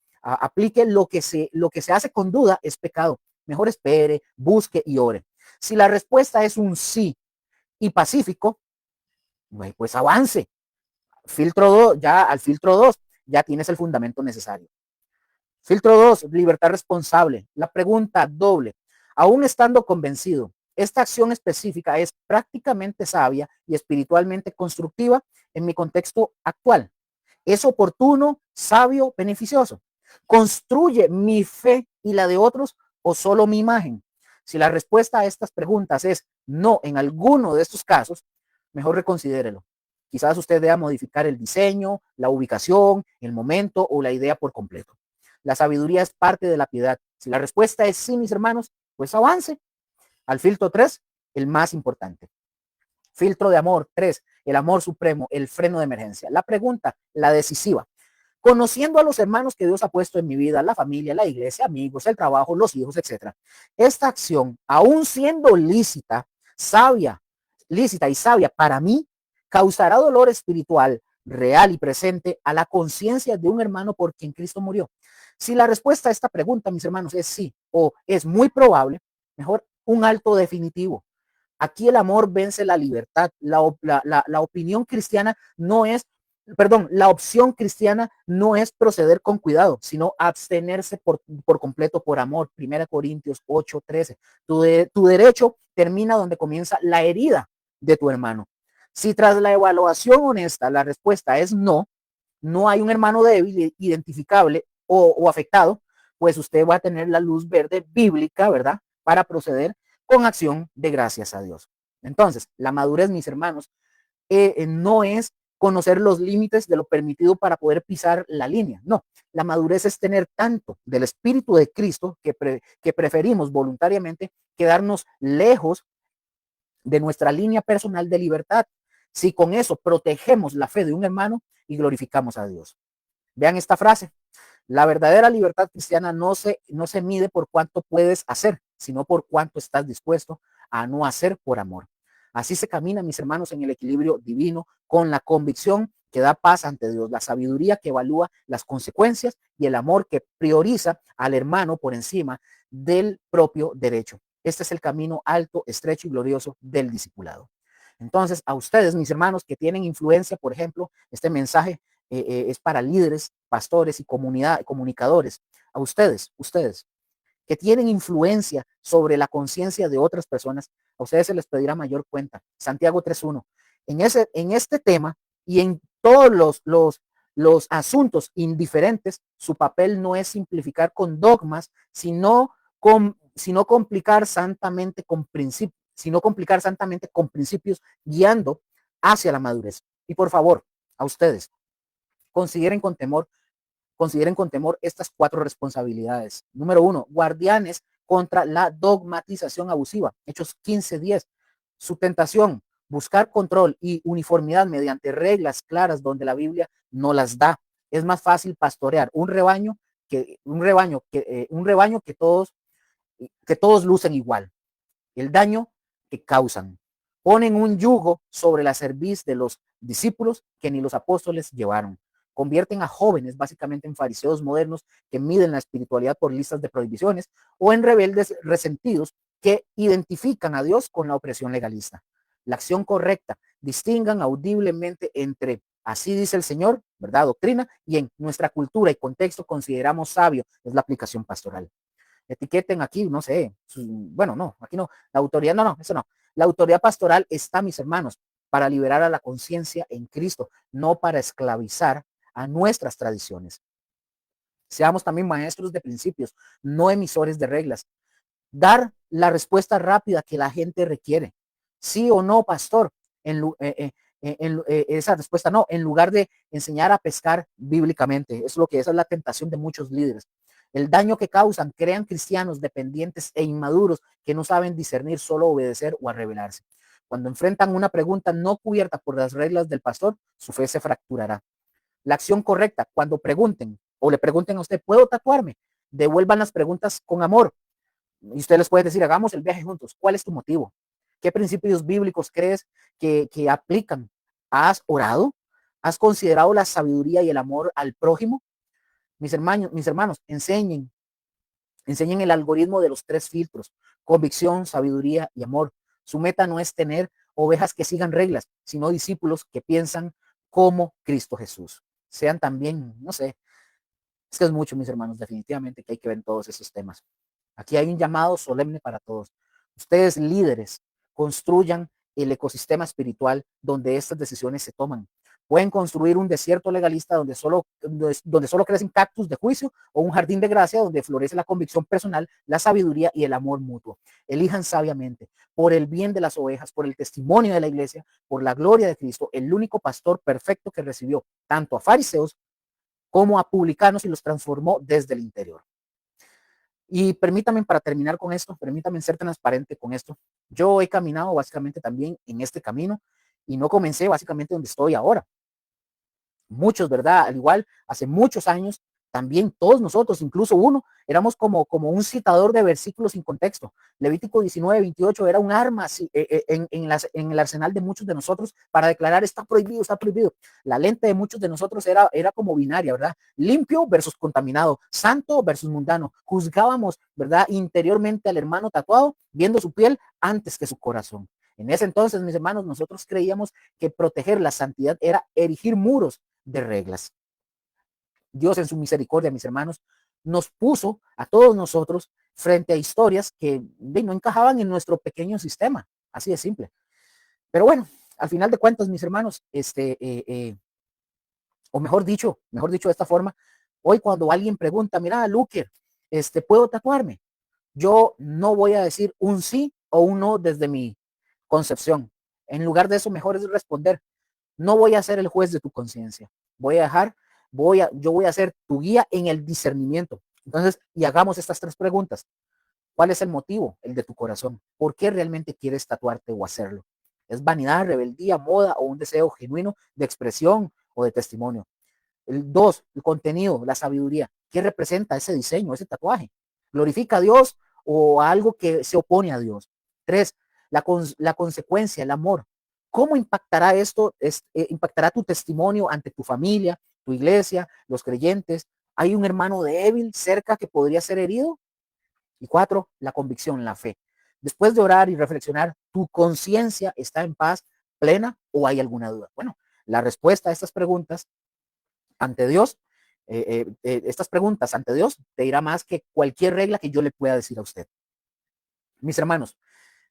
lo que se hace con duda es pecado. Mejor espere, busque y ore. Si la respuesta es un sí y pacífico, pues avance. Filtro 2, ya al filtro 2, ya tienes el fundamento necesario. Filtro 2, libertad responsable. La pregunta doble. Aún estando convencido, Esta acción específica es prácticamente sabia y espiritualmente constructiva en mi contexto actual. Es oportuno, sabio, beneficioso. ¿Construye mi fe y la de otros o solo mi imagen? Si la respuesta a estas preguntas es no en alguno de estos casos, mejor reconsidérelo. Quizás usted deba modificar el diseño, la ubicación, el momento o la idea por completo. La sabiduría es parte de la piedad. Si la respuesta es sí, mis hermanos, pues avance. Al filtro 3, el más importante. Filtro de amor 3, el amor supremo, el freno de emergencia. La pregunta, la decisiva. Conociendo a los hermanos que Dios ha puesto en mi vida, la familia, la iglesia, amigos, el trabajo, los hijos, etcétera. Esta acción, aún siendo lícita y sabia para mí, causará dolor espiritual real y presente a la conciencia de un hermano por quien Cristo murió. Si la respuesta a esta pregunta, mis hermanos, es sí o es muy probable, mejor un alto definitivo. Aquí el amor vence la libertad. La opinión cristiana no es, perdón, la opción cristiana no es proceder con cuidado, sino abstenerse por completo por amor. 1 Corintios 8:13. Tu derecho termina donde comienza la herida de tu hermano. Si tras la evaluación honesta la respuesta es no, no hay un hermano débil identificable o afectado, pues usted va a tener la luz verde bíblica, ¿verdad? Para proceder con acción de gracias a Dios. Entonces, la madurez, mis hermanos, no es conocer los límites de lo permitido para poder pisar la línea. No, la madurez es tener tanto del Espíritu de Cristo que preferimos voluntariamente quedarnos lejos de nuestra línea personal de libertad. Si con eso protegemos la fe de un hermano y glorificamos a Dios. Vean esta frase. La verdadera libertad cristiana no se mide por cuánto puedes hacer, sino por cuánto estás dispuesto a no hacer por amor. Así se camina, mis hermanos, en el equilibrio divino, con la convicción que da paz ante Dios, la sabiduría que evalúa las consecuencias y el amor que prioriza al hermano por encima del propio derecho. Este es el camino alto, estrecho y glorioso del discipulado. Entonces, a ustedes, mis hermanos, que tienen influencia, por ejemplo, este mensaje es para líderes, pastores y comunicadores. A ustedes que tienen influencia sobre la conciencia de otras personas, a ustedes se les pedirá mayor cuenta. Santiago 3:1. En este tema y en todos los asuntos indiferentes, su papel no es simplificar con dogmas, sino complicar santamente con principios, guiando hacia la madurez. Y por favor, a ustedes, consideren con temor estas 4 responsabilidades. Número 1, guardianes contra la dogmatización abusiva. Hechos 15:10. Su tentación, buscar control y uniformidad mediante reglas claras donde la Biblia no las da. Es más fácil pastorear un rebaño que todos lucen igual. El daño que causan. Ponen un yugo sobre la cerviz de los discípulos que ni los apóstoles llevaron. Convierten a jóvenes básicamente en fariseos modernos que miden la espiritualidad por listas de prohibiciones o en rebeldes resentidos que identifican a Dios con la opresión legalista. La acción correcta, distingan audiblemente entre así dice el Señor, ¿verdad? Doctrina, y en nuestra cultura y contexto consideramos sabio, es la aplicación pastoral. Etiqueten aquí, no sé, bueno, no, aquí no, la autoridad, no, eso no. La autoridad pastoral está, mis hermanos, para liberar a la conciencia en Cristo, no para esclavizar a nuestras tradiciones. Seamos también maestros de principios, no emisores de reglas. Dar la respuesta rápida que la gente requiere. Sí o no, pastor. Esa respuesta no, en lugar de enseñar a pescar bíblicamente. Es lo que esa es la tentación de muchos líderes. El daño que causan, crean cristianos dependientes e inmaduros que no saben discernir, solo obedecer o a rebelarse. Cuando enfrentan una pregunta no cubierta por las reglas del pastor, su fe se fracturará. La acción correcta, cuando pregunten o le pregunten a usted, ¿puedo tatuarme? Devuelvan las preguntas con amor. Y usted les puede decir, hagamos el viaje juntos. ¿Cuál es tu motivo? ¿Qué principios bíblicos crees que aplican? ¿Has orado? ¿Has considerado la sabiduría y el amor al prójimo? Mis hermanos, enseñen el algoritmo de los 3 filtros: convicción, sabiduría y amor. Su meta no es tener ovejas que sigan reglas, sino discípulos que piensan como Cristo Jesús. Sean también, no sé, es que es mucho, mis hermanos, definitivamente que hay que ver todos esos temas. Aquí hay un llamado solemne para todos. Ustedes líderes, construyan el ecosistema espiritual donde estas decisiones se toman. Pueden construir un desierto legalista donde solo crecen cactus de juicio o un jardín de gracia donde florece la convicción personal, la sabiduría y el amor mutuo. Elijan sabiamente por el bien de las ovejas, por el testimonio de la iglesia, por la gloria de Cristo, el único pastor perfecto que recibió tanto a fariseos como a publicanos y los transformó desde el interior. Y permítame, para terminar con esto, permítame ser transparente con esto. Yo he caminado básicamente también en este camino y no comencé básicamente donde estoy ahora. Muchos, ¿verdad? Al igual, hace muchos años, también todos nosotros, incluso uno, éramos como un citador de versículos sin contexto. Levítico 19:28 era un arma en el arsenal de muchos de nosotros para declarar está prohibido, está prohibido. La lente de muchos de nosotros era como binaria, ¿verdad? Limpio versus contaminado, santo versus mundano. Juzgábamos, ¿verdad? Interiormente al hermano tatuado, viendo su piel antes que su corazón. En ese entonces, mis hermanos, nosotros creíamos que proteger la santidad era erigir muros de reglas. Dios en su misericordia, mis hermanos, nos puso a todos nosotros frente a historias que no encajaban en nuestro pequeño sistema, así de simple. Pero bueno, al final de cuentas, mis hermanos, o mejor dicho de esta forma, hoy cuando alguien pregunta, mira, Luker, ¿puedo tatuarme? Yo no voy a decir un sí o un no desde mi concepción. En lugar de eso, mejor es responder, no voy a ser el juez de tu conciencia. Yo voy a ser tu guía en el discernimiento. Entonces, y hagamos estas tres preguntas. ¿Cuál es el motivo? El de tu corazón. ¿Por qué realmente quieres tatuarte o hacerlo? ¿Es vanidad, rebeldía, moda o un deseo genuino de expresión o de testimonio? El dos, el contenido, la sabiduría. ¿Qué representa ese diseño, ese tatuaje? ¿Glorifica a Dios o a algo que se opone a Dios? Tres, la consecuencia, el amor. ¿Cómo impactará esto? ¿Impactará tu testimonio ante tu familia, tu iglesia, los creyentes? ¿Hay un hermano débil cerca que podría ser herido? Y cuatro, la convicción, la fe. Después de orar y reflexionar, ¿tu conciencia está en paz plena o hay alguna duda? Bueno, la respuesta a estas preguntas ante Dios, estas preguntas ante Dios te dirá más que cualquier regla que yo le pueda decir a usted. Mis hermanos,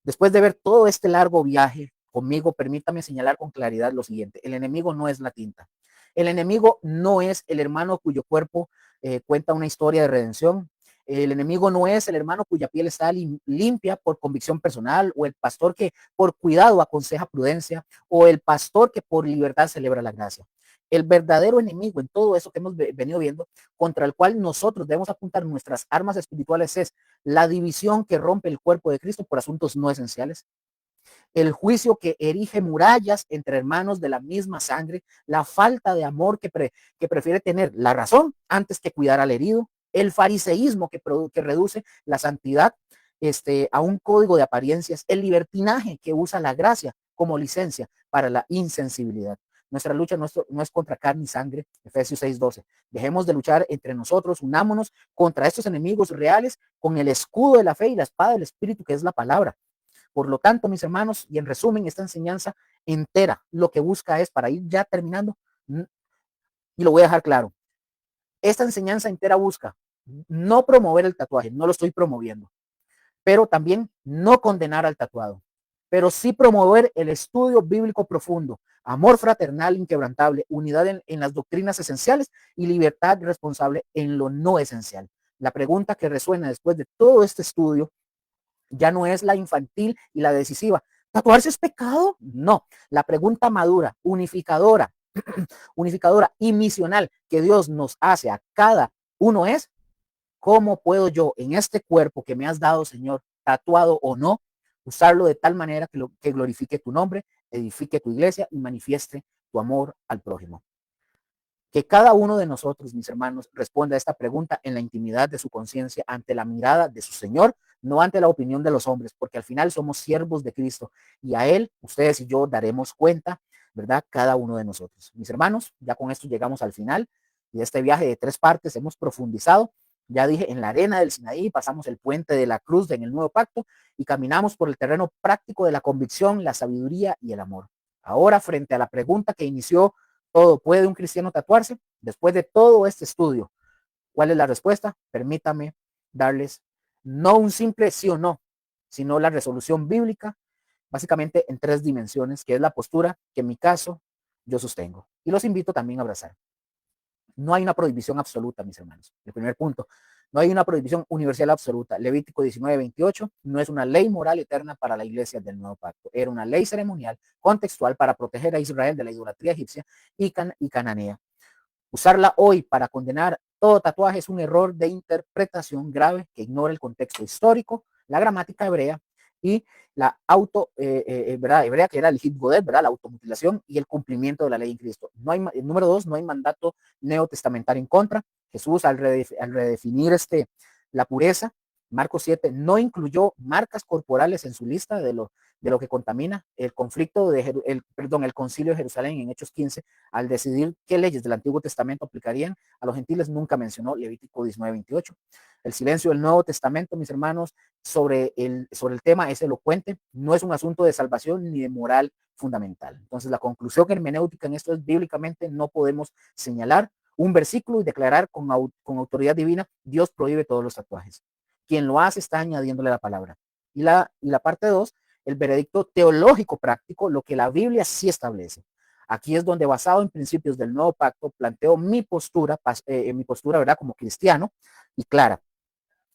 después de ver todo este largo viaje conmigo, permítame señalar con claridad lo siguiente. El enemigo no es la tinta. El enemigo no es el hermano cuyo cuerpo cuenta una historia de redención. El enemigo no es el hermano cuya piel está limpia por convicción personal, o el pastor que por cuidado aconseja prudencia, o el pastor que por libertad celebra la gracia. El verdadero enemigo en todo eso que hemos venido viendo, contra el cual nosotros debemos apuntar nuestras armas espirituales, es la división que rompe el cuerpo de Cristo por asuntos no esenciales, el juicio que erige murallas entre hermanos de la misma sangre, la falta de amor que prefiere tener la razón antes que cuidar al herido, el fariseísmo que reduce la santidad a un código de apariencias, el libertinaje que usa la gracia como licencia para la insensibilidad. Nuestra lucha no es contra carne y sangre, Efesios 6:12. Dejemos de luchar entre nosotros, unámonos contra estos enemigos reales con el escudo de la fe y la espada del Espíritu, que es la palabra. Por lo tanto, mis hermanos, y en resumen, esta enseñanza entera lo que busca es, para ir ya terminando, y lo voy a dejar claro, esta enseñanza entera busca no promover el tatuaje, no lo estoy promoviendo, pero también no condenar al tatuado, pero sí promover el estudio bíblico profundo, amor fraternal inquebrantable, unidad en las doctrinas esenciales y libertad responsable en lo no esencial. La pregunta que resuena después de todo este estudio ya no es la infantil y la decisiva. ¿Tatuarse es pecado? No. La pregunta madura, unificadora, unificadora y misional que Dios nos hace a cada uno es, ¿cómo puedo yo en este cuerpo que me has dado, Señor, tatuado o no, usarlo de tal manera que glorifique tu nombre, edifique tu iglesia y manifieste tu amor al prójimo? Que cada uno de nosotros, mis hermanos, responda a esta pregunta en la intimidad de su conciencia, ante la mirada de su Señor, no ante la opinión de los hombres, porque al final somos siervos de Cristo y a Él, ustedes y yo daremos cuenta, ¿verdad? Cada uno de nosotros. Mis hermanos, ya con esto llegamos al final de este viaje de 3 partes. Hemos profundizado, ya dije, en la arena del Sinaí, pasamos el puente de la cruz en el nuevo pacto y caminamos por el terreno práctico de la convicción, la sabiduría y el amor. Ahora, frente a la pregunta que inició todo, ¿puede un cristiano tatuarse? Después de todo este estudio, ¿cuál es la respuesta? Permítame darles no un simple sí o no, sino la resolución bíblica, básicamente en 3 dimensiones, que es la postura que en mi caso yo sostengo. Y los invito también a abrazar. No hay una prohibición absoluta, mis hermanos. El primer punto. No hay una prohibición universal absoluta. Levítico 19:28 no es una ley moral eterna para la iglesia del nuevo pacto. Era una ley ceremonial contextual para proteger a Israel de la idolatría egipcia y cananea. Usarla hoy para condenar todo tatuaje es un error de interpretación grave que ignora el contexto histórico, la gramática hebrea y la ¿verdad? Hebrea, que era el hit godet, ¿verdad? La automutilación y el cumplimiento de la ley en Cristo. No hay, número 2, no hay mandato neotestamentario en contra. Jesús, al redefinir la pureza, Marcos 7, no incluyó marcas corporales en su lista de lo que contamina. El conflicto el concilio de Jerusalén en Hechos 15, al decidir qué leyes del Antiguo Testamento aplicarían a los gentiles, nunca mencionó Levítico 19:28. El silencio del Nuevo Testamento, mis hermanos, sobre el tema es elocuente, no es un asunto de salvación ni de moral fundamental. Entonces, la conclusión hermenéutica en esto es: bíblicamente no podemos señalar un versículo y declarar con autoridad divina: Dios prohíbe todos los tatuajes. Quien lo hace está añadiéndole la palabra. Y la parte 2, el veredicto teológico práctico, lo que la Biblia sí establece. Aquí es donde, basado en principios del nuevo pacto, planteo mi postura, ¿verdad? Como cristiano, y clara.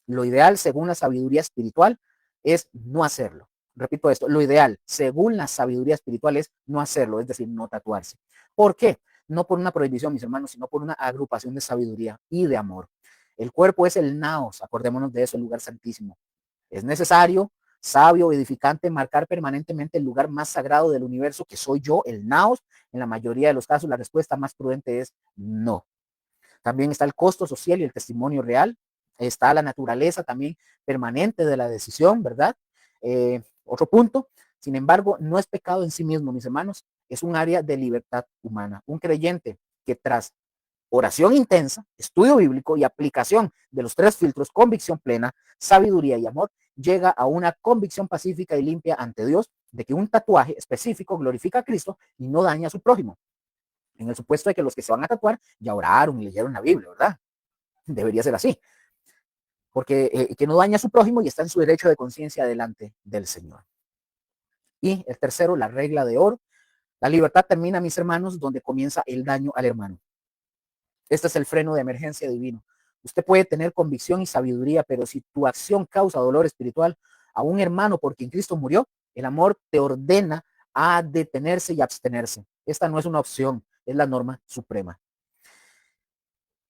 Lo ideal, según la sabiduría espiritual, es no hacerlo. Repito esto, lo ideal, según la sabiduría espiritual, es no hacerlo, es decir, no tatuarse. ¿Por qué? No por una prohibición, mis hermanos, sino por una agrupación de sabiduría y de amor. El cuerpo es el naos, acordémonos de eso, el lugar santísimo. Es necesario, sabio, edificante, marcar permanentemente el lugar más sagrado del universo, que soy yo, el naos. En la mayoría de los casos, la respuesta más prudente es no. También está el costo social y el testimonio real. Está la naturaleza también permanente de la decisión, ¿verdad? Otro punto, sin embargo, no es pecado en sí mismo, mis hermanos, es un área de libertad humana. Un creyente que tras oración intensa, estudio bíblico y aplicación de los 3 filtros, convicción plena, sabiduría y amor, llega a una convicción pacífica y limpia ante Dios de que un tatuaje específico glorifica a Cristo y no daña a su prójimo. En el supuesto de que los que se van a tatuar ya oraron y leyeron la Biblia, ¿verdad? Debería ser así. Porque que no daña a su prójimo y está en su derecho de conciencia delante del Señor. Y el tercero, la regla de oro. La libertad termina, mis hermanos, donde comienza el daño al hermano. Este es el freno de emergencia divino. Usted puede tener convicción y sabiduría, pero si tu acción causa dolor espiritual a un hermano por quien Cristo murió, el amor te ordena a detenerse y abstenerse. Esta no es una opción, es la norma suprema.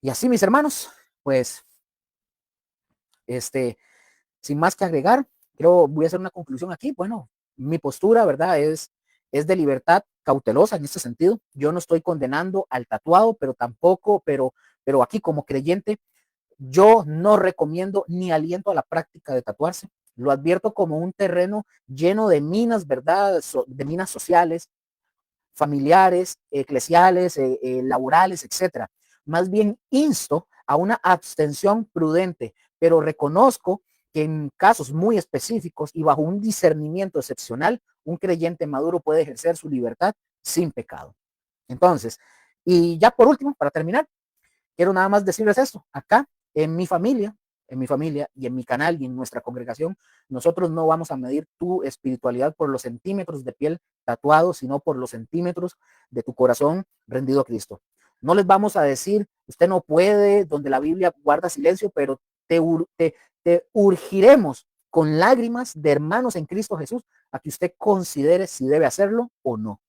Y así, mis hermanos, pues, sin más que agregar, creo voy a hacer una conclusión aquí. Bueno, mi postura, ¿verdad? Es de libertad cautelosa en este sentido. Yo no estoy condenando al tatuado, pero tampoco, pero aquí como creyente, yo no recomiendo ni aliento a la práctica de tatuarse. Lo advierto como un terreno lleno de minas, ¿verdad? De minas sociales, familiares, eclesiales, laborales, etcétera. Más bien insto a una abstención prudente, pero reconozco que en casos muy específicos y bajo un discernimiento excepcional, un creyente maduro puede ejercer su libertad sin pecado. Entonces, y ya por último, para terminar, quiero nada más decirles esto. Acá, en mi familia y en mi canal y en nuestra congregación, nosotros no vamos a medir tu espiritualidad por los centímetros de piel tatuado, sino por los centímetros de tu corazón rendido a Cristo. No les vamos a decir, usted no puede, donde la Biblia guarda silencio, pero te urgiremos con lágrimas de hermanos en Cristo Jesús a que usted considere si debe hacerlo o no.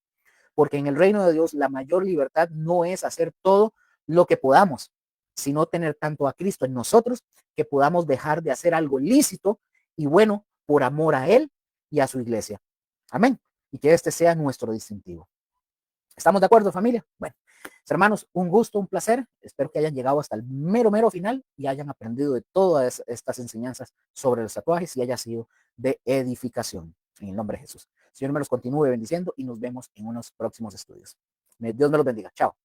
Porque en el reino de Dios la mayor libertad no es hacer todo lo que podamos, sino tener tanto a Cristo en nosotros que podamos dejar de hacer algo lícito y bueno por amor a Él y a su iglesia. Amén. Y que este sea nuestro distintivo. ¿Estamos de acuerdo, familia? Bueno, hermanos, un gusto, un placer. Espero que hayan llegado hasta el mero final y hayan aprendido de todas estas enseñanzas sobre los tatuajes y haya sido de edificación. En el nombre de Jesús. Señor me los continúe bendiciendo y nos vemos en unos próximos estudios. Dios me los bendiga. Chao.